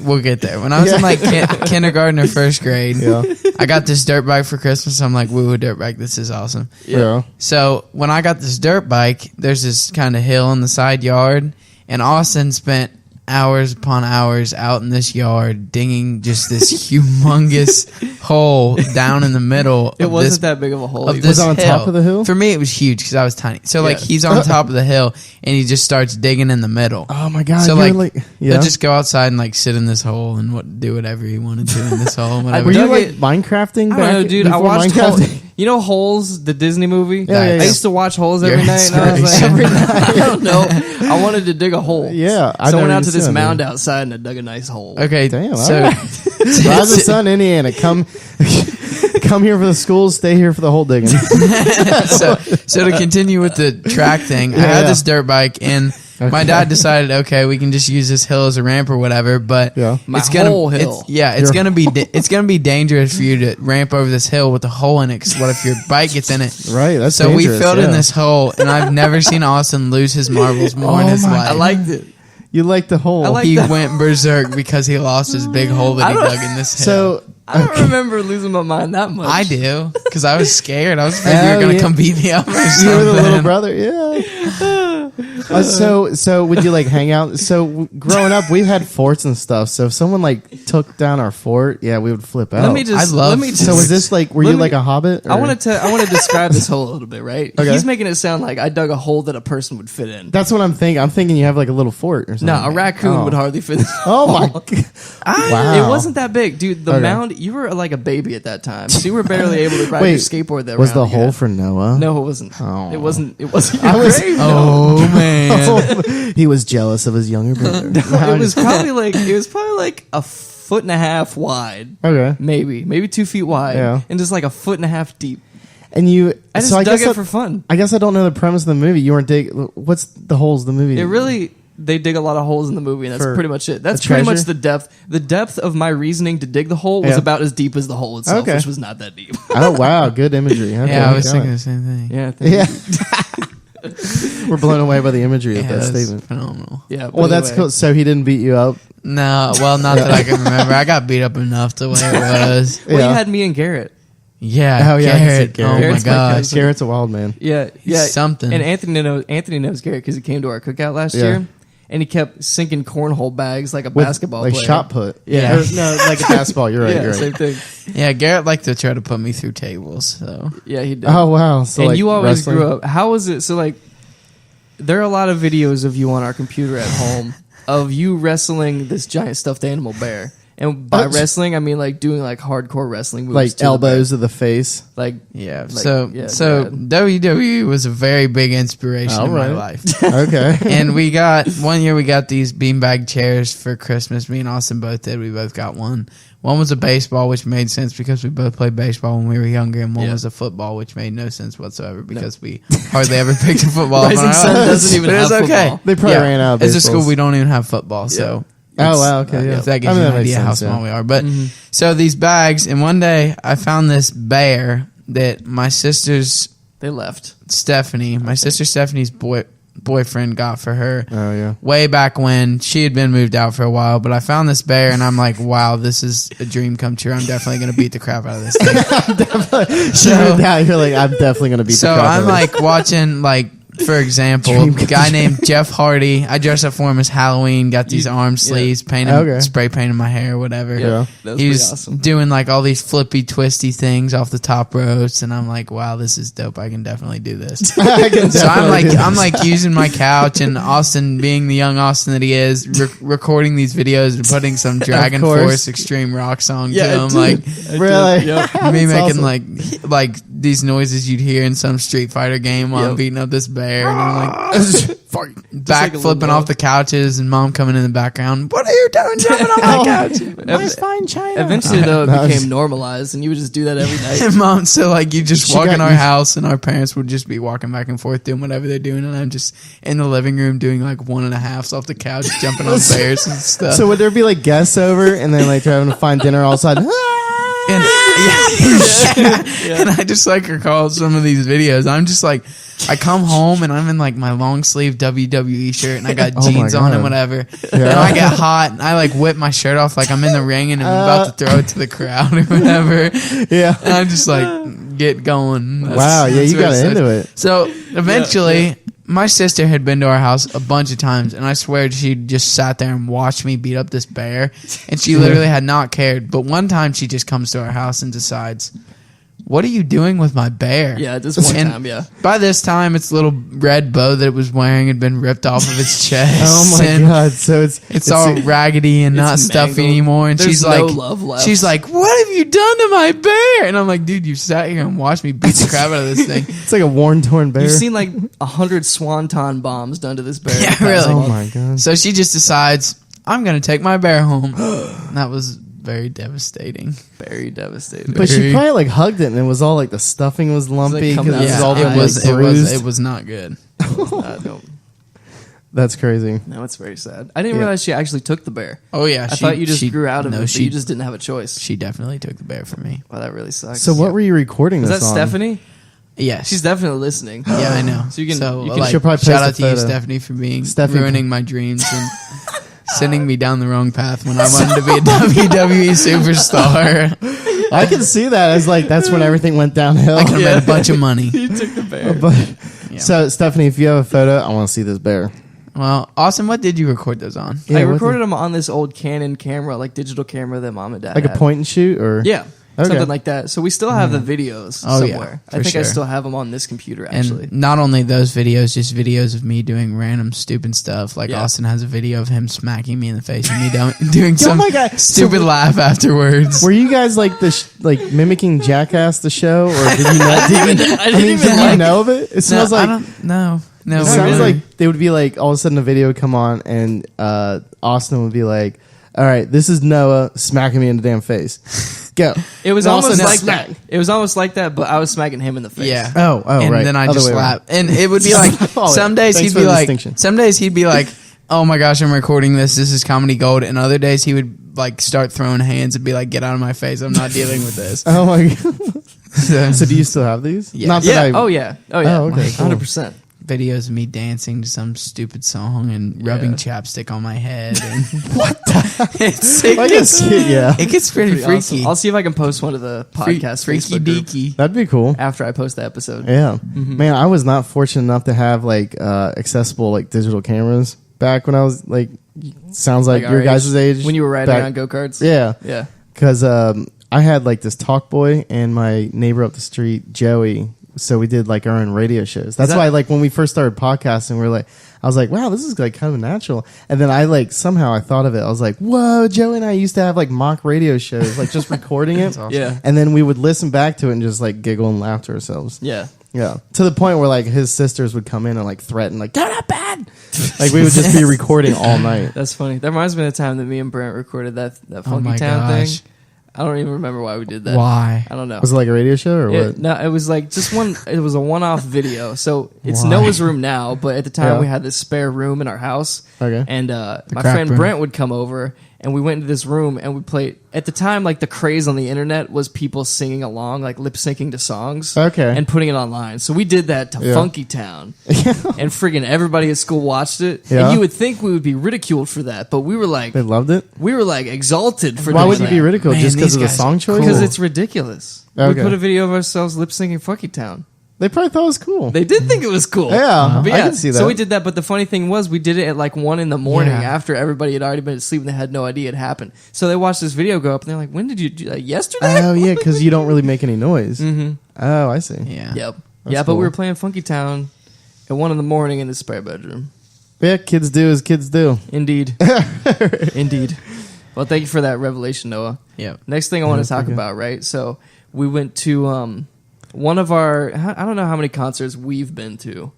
we'll get there. When I was in like kindergarten or first grade, Yeah. I got this dirt bike for Christmas. I'm like, woo, dirt bike, this is awesome. Yeah. So when I got this dirt bike, there's this kind of hill in the side yard, and Austin spent hours upon hours out in this yard digging just this humongous hole down in the middle. It wasn't that big of a hole. Of either. Was this it on hill. top of the hill? For me, it was huge because I was tiny. So like Yeah. he's on top of the hill and he just starts digging in the middle. Oh my god! So you were like, yeah. he'll just go outside and like sit in this hole and do whatever he wanted to in this hole. Whatever. were you dug like it- Minecrafting? I don't know, back dude. I before watched Minecraft? You know Holes, the Disney movie? Yeah, yeah, I yeah. used to watch Holes every Your night, and I was like, inspiration. I don't know. I wanted to dig a hole. Yeah, I've so I went never out even to this seen that mound movie. Oh, outside and I dug a nice hole. Okay, Damn, so all right. Rise of Sun, Indiana. Come here for the schools, stay here for the hole digging. so to continue with the track thing, I had Yeah. this dirt bike and my dad decided, okay, we can just use this hill as a ramp or whatever, but Yeah. My it's gonna whole hill. it's gonna be it's gonna be dangerous for you to ramp over this hill with a hole in it. 'Cause what if your bike gets in it? Right, that's So we dangerous, filled in yeah. this hole, and I've never seen Austin lose his marbles more in Oh his my- life. I liked it. You like the hole. I like He that. went berserk because he lost his big hole that I he don't- dug in this hill. so I don't remember losing my mind that much. I do because I was scared. I was afraid you were Oh, gonna yeah. come beat me up or something. you were the little brother, yeah. So would you like hang out? So growing up, we had forts and stuff. So if someone like took down our fort, yeah, we would flip out. Let me just. I love- Let me just. so was this like? Were let you me- like a hobbit? I or- want to describe this hole a little bit, right? Okay. He's making it sound like I dug a hole that a person would fit in. That's what I'm thinking. I'm thinking you have like a little fort or something. No, a raccoon Oh. would hardly fit. This Oh my! hole. God. Wow. It wasn't that big, dude. The Okay. mound. You were like a baby at that time, so you were barely able to ride Wait, your skateboard. That Was round the you hole had. for Noah? No, it wasn't. Oh. It wasn't. It wasn't. I was- Grave, Oh man! Oh, he was jealous of his younger brother. no. It was probably like a foot and a half wide, okay. maybe 2 feet wide, Yeah. and just like a foot and a half deep. And you, I just so I dug guess it for fun. I guess I don't know the premise of the movie. You weren't dig. What's the holes? The movie. It really. They dig a lot of holes in the movie, and that's For pretty much it. That's a pretty much treasure? the depth. The depth of my reasoning to dig the hole was Yeah. about as deep as the hole itself, Okay. which was not that deep. Oh wow, good imagery. Okay, Yeah, I was got thinking it. the same thing. yeah, thank you. Yeah, we're blown away by the imagery of Yeah, that that's statement. phenomenal. Yeah. but Well, that's anyway. cool. So he didn't beat you up. No, well, not that I can remember. I got beat up enough the way it was. Well, Yeah. you had me and Garrett. Yeah, Oh, yeah, I can see Garrett. Garrett. Oh Garrett's my my gosh. cousin. Garrett's a wild man. Yeah, He's yeah, something. And Anthony knows Garrett because he came to our cookout last Yeah. year, and he kept sinking cornhole bags like a With, basketball like player. shot put. Yeah. Or, no, like a basketball. You're right. Yeah, You're same right. thing. Yeah, Garrett liked to try to put me through tables. So Yeah, he did. Oh wow. So and like you always wrestling? grew up. How was it? So like, there are a lot of videos of you on our computer at home of you wrestling this giant stuffed animal bear. And by Oh, wrestling, I mean like doing like hardcore wrestling moves, like to the elbows to the face. bear. Like yeah, Like, so yeah, so go WWE was a very big inspiration in my Alright. life. Okay. And we got one year we got these beanbag chairs for Christmas. Me and Austin both did. We both got one. One was a baseball, which made sense because we both played baseball when we were younger, and one Yeah. was a football, which made no sense whatsoever because we hardly ever picked a football. up in Rising our Sun lives. doesn't even But it's have okay. football. They probably ran out of As a baseballs. school, we don't even have football, so. Oh, it's- wow, okay, yeah. If that gives I mean, you that an makes idea how sense, yeah. small we are. But Mm-hmm. so these bags, and one day I found this bear that my sister's they left. Stephanie, my sister Stephanie's boyfriend got for her. Oh yeah. Way back when she had been moved out for a while, but I found this bear and I'm like, wow, this is a dream come true. I'm definitely going to beat the crap out of this thing. So now you're like, I'm definitely gonna beat. So the crap I'm out of like watching, like, for example, Dream a guy named Jeff Hardy. I dressed up for him as Halloween, got these arm sleeves, painted, Okay. spray painted my hair, whatever. Yeah. That was He pretty was awesome. doing like all these flippy, twisty things off the top ropes, and I'm like, wow, this is dope. I can definitely do this. I can So I'm definitely like, do this. I'm like using my couch, and Austin, being the young Austin that he is, recording these videos and putting some Dragon course. Force Extreme Rock song to him, dude. like really. me That's making awesome. like these noises you'd hear in some Street Fighter game while I'm Yep. beating up this bear, and I'm like Fart. back like a flipping little off the couches, and mom coming in the background. What are you doing jumping on my couch? Nice fine China. Eventually, though, it That was- became normalized, and you would just do that every night. And mom, so like you just She walk got in our used- house, and our parents would just be walking back and forth doing whatever they're doing, and I'm just in the living room doing like 1.5s off the couch, jumping on bears and stuff. So would there be like guests over and then like trying to find dinner all of a sudden? And, and I just like recall some of these videos. I'm just like, I come home and I'm in like my long sleeve WWE shirt and I got Oh my jeans on and God. whatever. And I get hot and I like whip my shirt off like I'm in the ring and I'm about to throw it to the crowd or whatever. Yeah. And I'm just like, get going. Wow. Yeah, that's you where got starts. into it. So eventually, my sister had been to our house a bunch of times, and I swear she just sat there and watched me beat up this bear, and she literally had not cared. But one time she just comes to our house and decides, what are you doing with my bear? Yeah, this one time, yeah. By this time, its little red bow that it was wearing had been ripped off of its chest. Oh my god! So it's all raggedy and not stuffy anymore. And There's she's no like, love left. she's like, what have you done to my bear? And I'm like, dude, you sat here and watched me beat the crap out of this thing. It's like a worn, torn bear. You've seen like 100 swanton bombs done to this bear. Yeah, really. Oh my god! So she just decides, I'm going to take my bear home. And that was very devastating. Very devastating. But she probably like hugged it, and it was all like the stuffing was lumpy coming because out it was all of its been, eyes. it was not good. No, That's crazy. no, it's very sad. I didn't realize she actually took the bear. Oh yeah, I thought you just grew out of it, but she you just didn't have a choice. she definitely took the bear from me. Wow, that really sucks. So what were you recording Was this that on? Stephanie? Yes, She's definitely listening. yeah, I know. So you can- like, She'll probably shout post out a to you, photo. Stephanie, for being Stephanie- ruining my dreams and sending me down the wrong path when I wanted to be a WWE superstar. I can see that as like that's when everything went downhill. I could have made a bunch of money. You took the bear. But Yeah. so Stephanie, if you have a photo, I want to see this bear. Well, Austin, what did you record those on? Yeah, I what recorded them on this old Canon camera, like digital camera that mom and dad Like had. a point and shoot, or Yeah. Okay. Something like that. So we still have the videos Oh, yeah, somewhere. I for think I sure. still have them on this computer, actually. And not only those videos, just videos of me doing random stupid stuff. Like Yeah. Austin has a video of him smacking me in the face and me doing Oh some my God. stupid laugh afterwards. Were you guys like like mimicking Jackass the show, or did you know? Did you know of it? It smells I like. don't know. No, It we sounds really- like they would be like all of a sudden a video would come on and Austin would be like, "All right, this is Noah smacking me in the damn face. Go." It was And all of a almost sudden, like smack. that. It was almost like that, but I was smacking him in the face. Yeah. Oh, and right. then I Other just way around. slap. And it would be like, Oh, some days thanks he'd for be the like, distinction. some days he'd be like, oh my gosh, I'm recording this. This is comedy gold. And other days he would like start throwing hands and be like, get out of my face. I'm not dealing with this. Oh my god. So do you still have these? Yeah. Not Yeah. that I. Oh, yeah. Oh, yeah. Oh, okay, cool. 100%. Videos of me dancing to some stupid song and rubbing chapstick on my head. And I guess, yeah. it gets pretty, Pretty freaky. awesome. I'll see if I can post one of the podcast Freaky Facebook group deaky. That'd be cool. after I post the episode. Yeah, man, I was not fortunate enough to have like accessible like digital cameras back when I was like. Sounds like Like your our guys' age When you were riding back- around go-karts? Yeah, Yeah. because I had like this talk boy and my neighbor up the street, Joey. So we did like our own radio shows. That's that- why like when we first started podcasting, we were like, I was like, wow, this is like kind of natural. And then I like somehow I thought of it. I was like, whoa, Joey and I used to have like mock radio shows, like just recording it. awesome. Yeah. And then we would listen back to it and just like giggle and laugh to ourselves. Yeah. Yeah. To the point where like his sisters would come in and like threaten, like, get up bed. Like we would just be recording all night. That's funny. That reminds me of the time that me and Brent recorded that Oh Funky my Town gosh. thing. I don't even remember why we did that. Why? I don't know. Was it like a radio show or what? No, it was like just one. It was a one-off video. So it's Why? Noah's room now, but at the time Yeah. we had this spare room in our house. Okay. And my crack friend room. Brent would come over, and we went into this room and we played. At the time, like the craze on the internet was people singing along, like lip syncing to songs, Okay. and putting it online. So we did that to Yeah. Funky Town, and friggin' everybody at school watched it. Yeah. And you would think we would be ridiculed for that, but we were like They loved it? exalted for Why doing would you that. be ridiculed? Man, Just because these of the guys song are choice? Because it's ridiculous. Okay. We put a video of ourselves lip syncing Funky Town. They probably thought it was cool. They did think it was cool. Yeah, But I can see that. So we did that, but the funny thing was we did it at like 1 a.m. Yeah. after everybody had already been asleep and they had no idea it happened. So they watched this video go up and they're like, when did you do that? Yesterday? Oh, yeah, because you don't really make any noise. Mm-hmm. Oh, I see. Yeah. Yep. That's Yeah, but cool. we were playing Funky Town at 1 a.m. in the spare bedroom. Yeah, kids do as kids do. Indeed. Indeed. Well, thank you for that revelation, Noah. Yep. Next thing I want Yeah, to talk pretty good. about, right? So we went to one of our, I don't know how many concerts we've been to.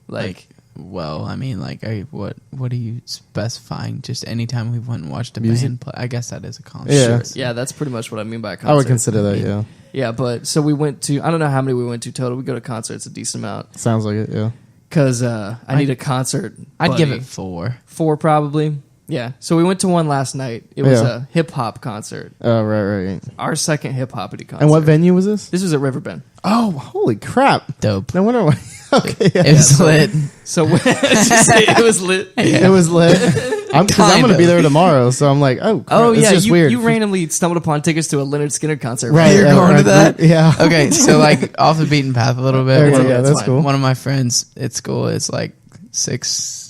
Well, I mean, like, what are you specifying? Just anytime we went and watched a Music? band play. I guess that is a concert. Yeah. Yeah, that's pretty much what I mean by a concert. I would consider that, yeah. Yeah, but so we went to, I don't know how many we went to total. We go to concerts a decent amount Sounds like it, yeah. because I need a concert. I'd give buddy. it 4. 4 probably. Yeah. So we went to one last night. It was Yeah. a hip hop concert. Oh, right. Our second hip hoppity concert. And what venue was this? This was at Riverbend. Oh, holy crap. Dope. No wonder why. Okay, yeah. It was so- lit. So it was lit. It was lit. Because I'm Kind going to be of. there tomorrow, so I'm like, oh, crap. Oh It's yeah, just you, weird. you randomly stumbled upon tickets to a Leonard Skinner concert. Right, You're going to that? Yeah. Okay, so like off the beaten path a little bit. Okay, one, yeah, that's that's fine. cool. one of my friends at school is like 6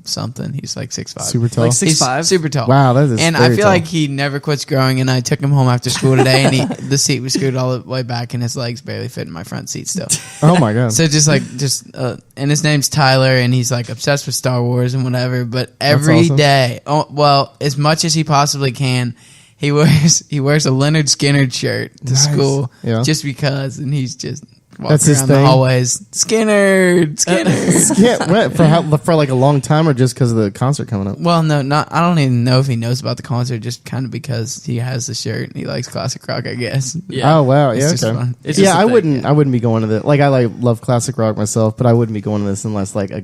something. He's like 6'5". Super tall. Like He's 6'5"? super tall. Wow, that is And very I feel tall. like he never quits growing. And I took him home after school today, and the seat was screwed all the way back, and his legs barely fit in my front seat still. Oh my god. So and his name's Tyler, and he's like obsessed with Star Wars and whatever. But every day, as much as he possibly can, he wears a Leonard Skinner shirt to school just because, and he's just walking That's his around the thing? hallways. Skinner. for like a long time, or just because of the concert coming up? Well, no, not. I don't even know if he knows about the concert. Just kind of because he has the shirt and he likes classic rock, I guess. Yeah. Oh wow, It's yeah, just okay. fun. It's just Yeah, a I thing, wouldn't. I wouldn't be going to this. Like, I love classic rock myself, but I wouldn't be going to this unless like a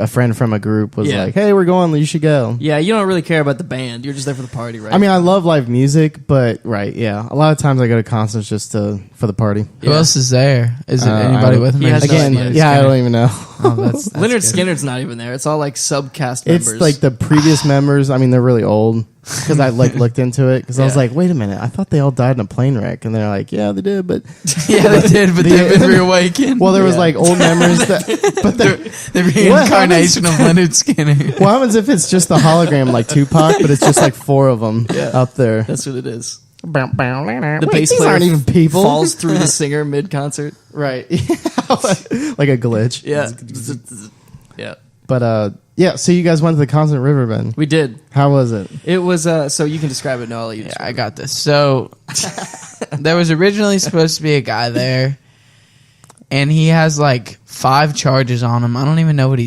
friend from a group was like, "Hey, we're going. You should go." Yeah, you don't really care about the band. You're just there for the party, right? I mean, I love live music, but yeah, a lot of times I go to concerts just for the party. Who else is there? Is it anybody with him? He or has just no Again, idea. Leonard yeah, I Skinner? don't even know. Oh, that's Leonard good. Skinner's not even there. It's all like subcast members. It's like the previous members. I mean, they're really old because I looked into it because I was Yeah. like, wait a minute, I thought they all died in a plane wreck, and they're like, yeah, they did, but Yeah, they did, but they've been reawakened. well, there was like old members that, but the reincarnation of Leonard Skinner. what happens if it's just the hologram like Tupac, but it's just like 4 of them up there? That's what it is. The The bass player aren't even people. falls through the singer mid-concert. Right. Like a glitch. Yeah. Yeah. But yeah, so you guys went to the concert at Riverbend. We did. How was it? It was, so you can describe it. No, I'll let you Yeah, describe I got this. So there was originally supposed to be a guy there, and he has like 5 charges on him. I don't even know what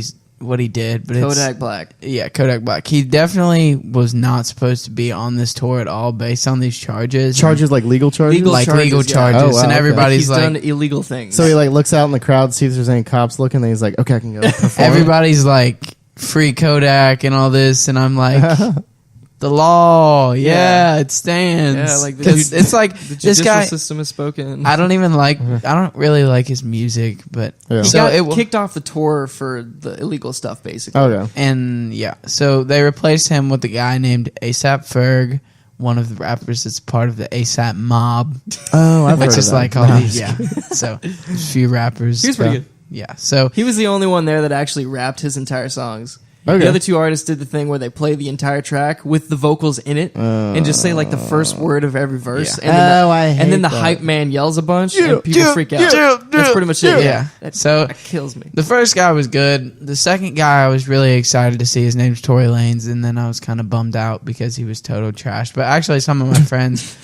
he did, but Kodak Black. Yeah, Kodak Black. He definitely was not supposed to be on this tour at all based on these charges. Charges like legal charges? Legal like charges, legal yeah. charges, Oh, wow, and okay. everybody's He's like, done illegal things. So he like looks out in the crowd, sees if there's any cops looking, then he's like, okay, I can go perform. everybody's like, free Kodak and all this, and I'm like, the law, it stands. Yeah, like the 'Cause it's like the this judicial guy. system has spoken. I don't really like his music, but Yeah. He so got it kicked off the tour for the illegal stuff, basically. Okay. and yeah, so they replaced him with a guy named ASAP Ferg, one of the rappers that's part of the ASAP mob, Oh, I've heard which of is that. like all these, so a few rappers. He was pretty good. Yeah, so He was the only one there that actually rapped his entire songs. Okay. The other 2 artists did the thing where they play the entire track with the vocals in it and just say like the first word of every verse. Yeah. And then Oh, I and hate then the that. hype man yells a bunch and people freak out. That's pretty much it. Yeah. That, So- that kills me. the first guy was good. The second guy I was really excited to see. His name's Tory Lanez, and then I was kind of bummed out because he was total trash. But actually, some of my friends,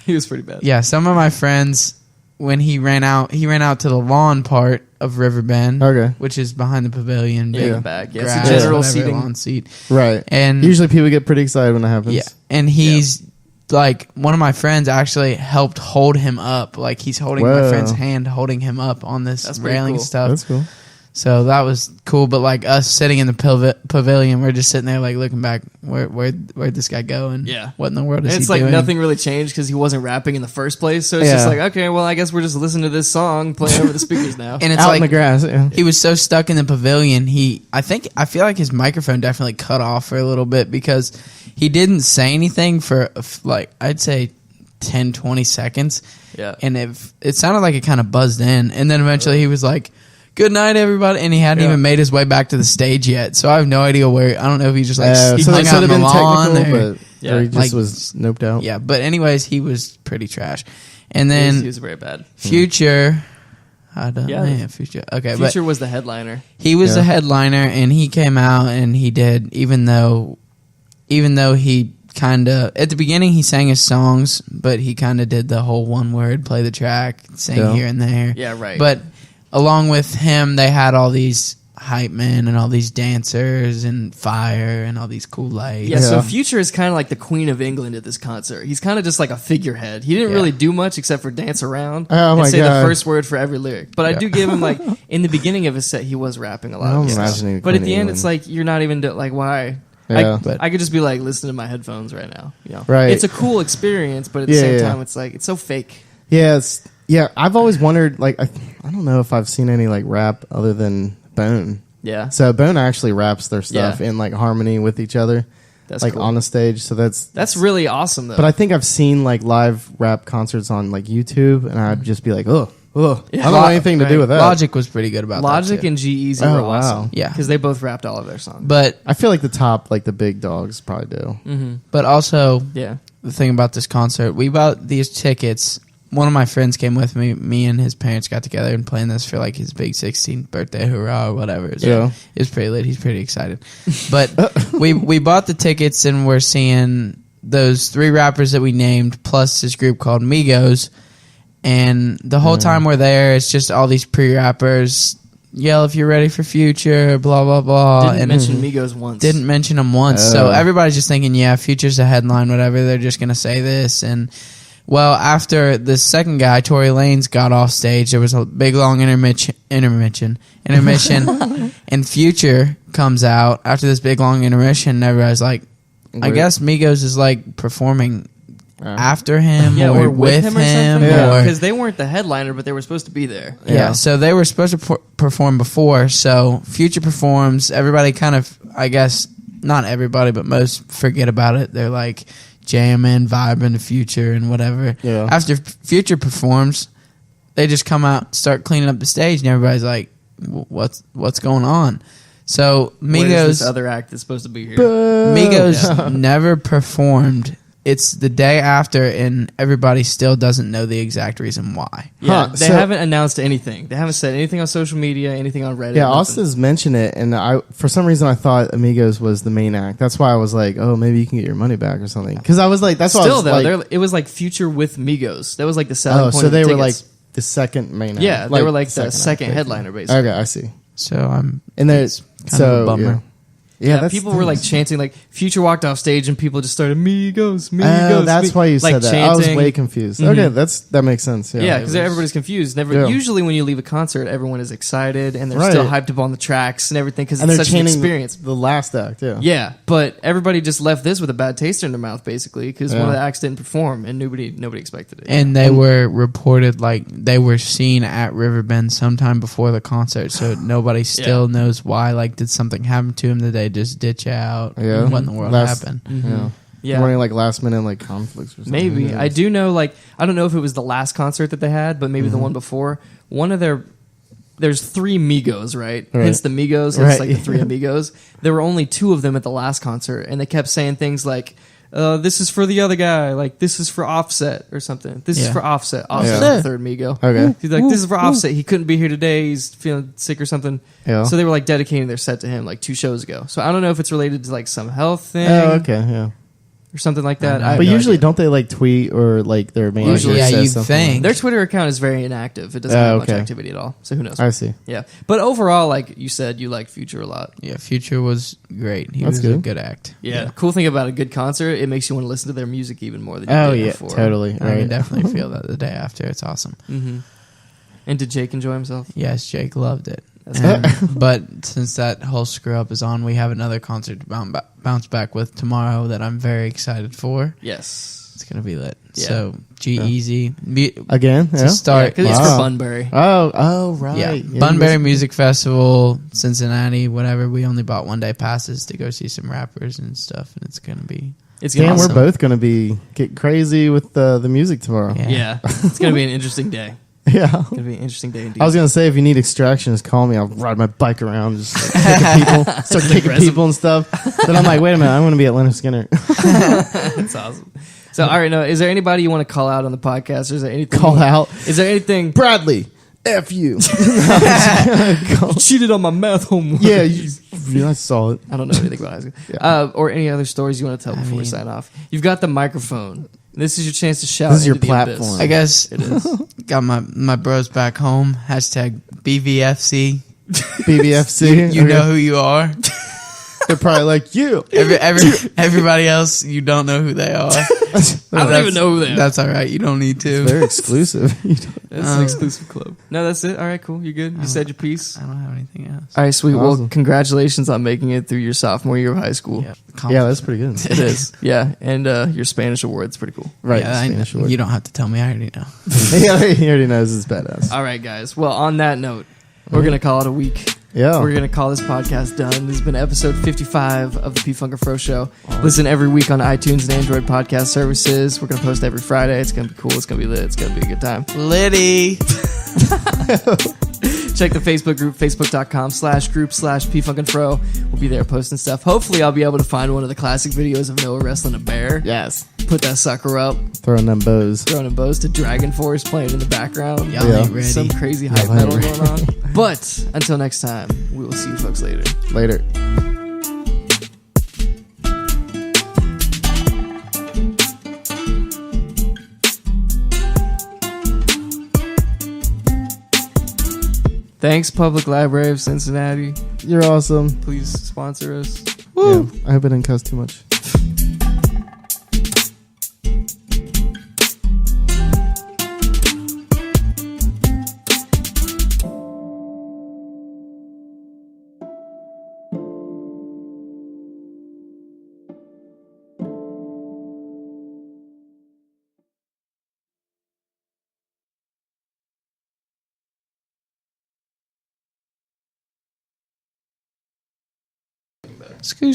He was pretty bad. some of my friends, when he ran out to the lawn part of Riverbend, Okay. which is behind the pavilion, Yeah, big in the back. Yeah, it's grass, a general whatever, seating. lawn seat. Right. And Usually people get pretty excited when that happens. yeah, and he's like, one of my friends actually helped hold him up. Like, he's holding my Whoa. friend's hand, holding him up on this That's pretty railing cool. stuff. That's cool. So that was cool, but like us sitting in the pavilion, we're just sitting there like looking back, where'd this guy go, and Yeah. what in the world is And it's he like doing? nothing really changed because he wasn't rapping in the first place. So it's just Yeah. like, okay, well, I guess we're just listening to this song playing over the speakers now. And it's Out like in the grass. Yeah. he was so stuck in the pavilion. I feel like his microphone definitely cut off for a little bit because he didn't say anything for like, I'd say 10, 20 seconds. Yeah. And it sounded like it kind of buzzed in, and then eventually he was like, "Good night, everybody," and he hadn't even made his way back to the stage yet. So I have no idea where. I don't know if he just like he so hung it out could in have the been lawn technical, or- but or he just like- was noped out. yeah. But anyways, he was pretty trash. And he then was very bad. Future, I don't Yeah. know, Future. Okay, Future was the headliner. but he was Yeah. the headliner, and he came out and he did. Even though he kind of at the beginning he sang his songs, but he kind of did the whole one word, play the track, sing Yeah. here and there. Yeah, right. But along with him, they had all these hype men and all these dancers and fire and all these cool lights. Yeah, so Yeah. Future is kind of like the Queen of England at this concert. He's kind of just like a figurehead. He didn't Yeah. really do much except for dance around Oh and my say God. the first word for every lyric. But I Yeah. do give him like in the beginning of his set, he was rapping a lot. I'm of stuff. imagining But at Queen the of end, it's England. like you're not even like why. Yeah. I could just be like listening to my headphones right now. You know? Right. It's a cool experience, but at the Yeah, same yeah. time, it's like it's so fake. Yeah, I've always wondered. Like, I don't know if I've seen any like rap other than Bone. Yeah, So Bone actually raps their stuff Yeah. in like harmony with each other, that's like cool. on the stage. So That's really awesome though. But I think I've seen like live rap concerts on like YouTube, and I'd just be like, oh, Ugh. I don't know anything to do with that. Logic was pretty good about Logic that too. and G-Eazy Oh, were wow. awesome. Yeah. Because they both rapped all of their songs. But I feel like the top, like the big dogs, probably do. Mm-hmm. but also Yeah. the thing about this concert, we bought these tickets. One of my friends came with me. Me and his parents got together and planned this for like his big 16th birthday, hurrah, or whatever. So Yeah. it was pretty lit. He's pretty excited. But we bought the tickets and we're seeing those 3 rappers that we named plus this group called Migos. And the whole time we're there, it's just all these pre-rappers yell if you're ready for Future, blah, blah, blah. Didn't and mention Migos once. didn't mention them once. So everybody's just thinking, yeah, Future's a headline, whatever. They're just going to say this. And, well, after the second guy, Tory Lanez, got off stage, there was a big, long intermission, and Future comes out after this big, long intermission, and everybody's like, I guess Migos is, like, performing after him or with him, or something. or Because they weren't the headliner, but they were supposed to be there. yeah, so they were supposed to perform before. So Future performs. Everybody kind of, I guess, not everybody, but most forget about it. They're like jamming, vibing to Future and whatever. Yeah. After Future performs, they just come out, start cleaning up the stage, and everybody's like, "What's going on?" So Where's Migos, this other act that's supposed to be here? Migos never performed. It's the day after, and everybody still doesn't know the exact reason why. Yeah, Huh, they so- haven't announced anything. They haven't said anything on social media, anything on Reddit. Yeah, nothing. Austin's mentioned it, and I for some reason I thought Amigos was the main act. That's why I was like, oh, maybe you can get your money back or something. Because I was like, that's why I Still was though, like, it was like Future with Migos. That was like the selling oh, point. so of the they were like tickets. the second main act. Yeah, they were like the act, second basically. headliner, basically. Okay, I see. So I'm And there's kind of a bummer. yeah. Yeah, that's people were like chanting, like Future walked off stage and people just started Migos, Migos. Oh, that's why you like said that. chanting. I was way confused. Mhm. Okay, that makes sense. Yeah, because everybody's confused. Yeah. Usually when you leave a concert, everyone is excited and they're Right. still hyped up on the tracks and everything because and it's they're such an chanting experience. the last act. Yeah. Yeah, but everybody just left this with a bad taste in their mouth, basically, because one Yeah. of the acts didn't perform and nobody expected it. And they were reported like they were seen at Riverbend sometime before the concert, so nobody still knows why. Like, did something happen to him? Did they just ditch out? Yeah. What in the world Last- happened? Yeah. Yeah. Running like last minute like conflicts or something. Maybe. Who I knows? do know, like, I don't know if it was the last concert that they had, but maybe the one before. One of there's 3 Migos, right? Right. Hence the Migos. Right. It's like the 3 Amigos. There were only 2 of them at the last concert, and they kept saying things like, this is for the other guy, like, this is for Offset or something. This is Yeah. for Offset. Offset's Yeah. the third Migo. Okay. He's like, this is for Offset. He couldn't be here today. He's feeling sick or something. Yeah. So they were like dedicating their set to him like 2 shows ago. So I don't know if it's related to like some health thing Oh, okay. Yeah. or something like that. I have But no usually, idea. don't they like tweet or like their manager Usually, yeah, says you'd something think. Their Twitter account is very inactive. It doesn't Oh, have much okay. activity at all. So who knows? I see. Yeah. But overall, like you said, you like Future a lot. Yeah, Future was great. He That's was a good. good act. Yeah. Cool thing about a good concert, it makes you want to listen to their music even more than you Oh did yeah, before. totally. I Right. can definitely feel that the day after. It's awesome. Mm-hmm. And did Jake enjoy himself? Yes, Jake loved it. That's But since that whole screw up is on, we have another concert to bounce back with tomorrow that I'm very excited for. Yes. It's gonna be lit. Yeah. So G-Eazy Again. to Yeah. start. Because it's Wow. for Bunbury. Oh, right. Yeah, you Bunbury missed- Music Festival, Cincinnati, whatever. We only bought 1-day passes to go see some rappers and stuff, and it's gonna be It's gonna Damn, be we're awesome. both gonna be get crazy with the music tomorrow. Yeah. Yeah. It's going to be an interesting day. Yeah. It's going to be an interesting day indeed. I was gonna say if you need extraction, just call me. I'll ride my bike around, just like, kicking people, start kicking aggressive. people and stuff. But I'm like, wait a minute, I want to be at Leonard Skinner. That's awesome. So, all right, no, is there anybody you want to call out on the podcast? Or is there anything Call out Is there anything? Bradley. F you. You cheated on my math homework. Yeah, I saw it. I don't know anything about high school. Yeah. Or any other stories you want to tell before we mean- sign off. You've got the microphone. This is your chance to shout. This is your into the abyss. platform. I guess It is. got my bros back home. Hashtag BVFC. BBFC. You know who you are. They're probably like you. Everybody else, you don't know who they are. I don't even know who they are. That's all right. You don't need to. Very exclusive. That's an exclusive club. No, that's it. All right, cool. You good? You said your piece. I don't have anything else. All right, sweet. Awesome. Well, congratulations on making it through your sophomore year of high school. Yeah, that's pretty good. It is. Yeah, and your Spanish award's pretty cool. Right. Yeah, Spanish word. you don't have to tell me. I already know. Yeah, he already knows it's badass. All right, guys. Well, on that note, we're going to call it a week. Yeah. We're going to call this podcast done. This has been episode 55 of the P-Funk and Fro Show. Listen every week on iTunes and Android podcast services. We're going to post every Friday. It's going to be cool. It's going to be lit. It's going to be a good time. Liddy. Check the Facebook group, facebook.com/group/pfunkandfro. We'll be there posting stuff. Hopefully, I'll be able to find one of the classic videos of Noah wrestling a bear. Yes. Put that sucker up. Throwing them bows. Throwing in bows to Dragon Force playing in the background. Y'all ain't ready. Some crazy hype metal going on. But until next time, we will see you folks later. Later. Thanks, Public Library of Cincinnati. You're awesome. Please sponsor us. Yeah, I hope I didn't cuss too much.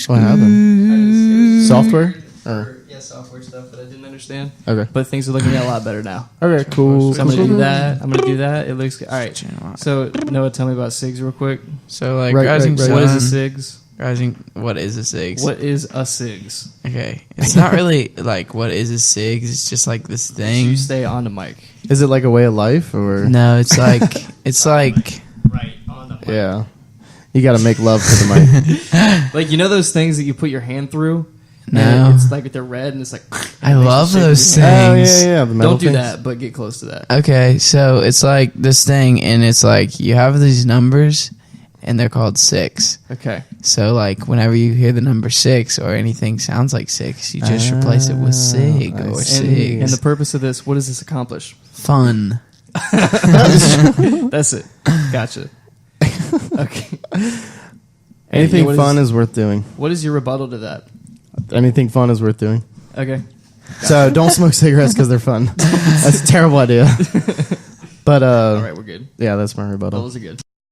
What happened? Software? Yeah, software stuff that I didn't understand. Okay. But things are looking a lot better now. Okay, cool. So I'm going to do that. I'm going to do that. It looks good. All right. So, Noah, tell me about SIGs real quick. So, like, Right, Rising right, right. Sun. What is a SIGs? What is a SIGs? What is a SIGs? Okay. It's not really, like, what is a SIGs? It's just, like, this thing. You stay on the mic. Is it like a way of life or? No, it's like, it's like, Right, on the mic. Yeah. You got to make love to the mic. Like, you know those things that you put your hand through? No. And it's like they're red and it's like... I love those Oh, things. yeah. The metal Don't do things. that, but get close to that. Okay, so it's like this thing, and it's like you have these numbers, and they're called 6. Okay. So, like, whenever you hear the number 6 or anything sounds like 6, you just replace it with SIG I or see. And SIGs. the purpose of this, what does this accomplish? Fun. That's it. Gotcha. Okay. Anything What fun is worth doing. What is your rebuttal to that? Anything fun is worth doing. Okay. So don't smoke cigarettes because they're fun. That's a terrible idea. But All right, we're good. yeah, that's my rebuttal. Those are good.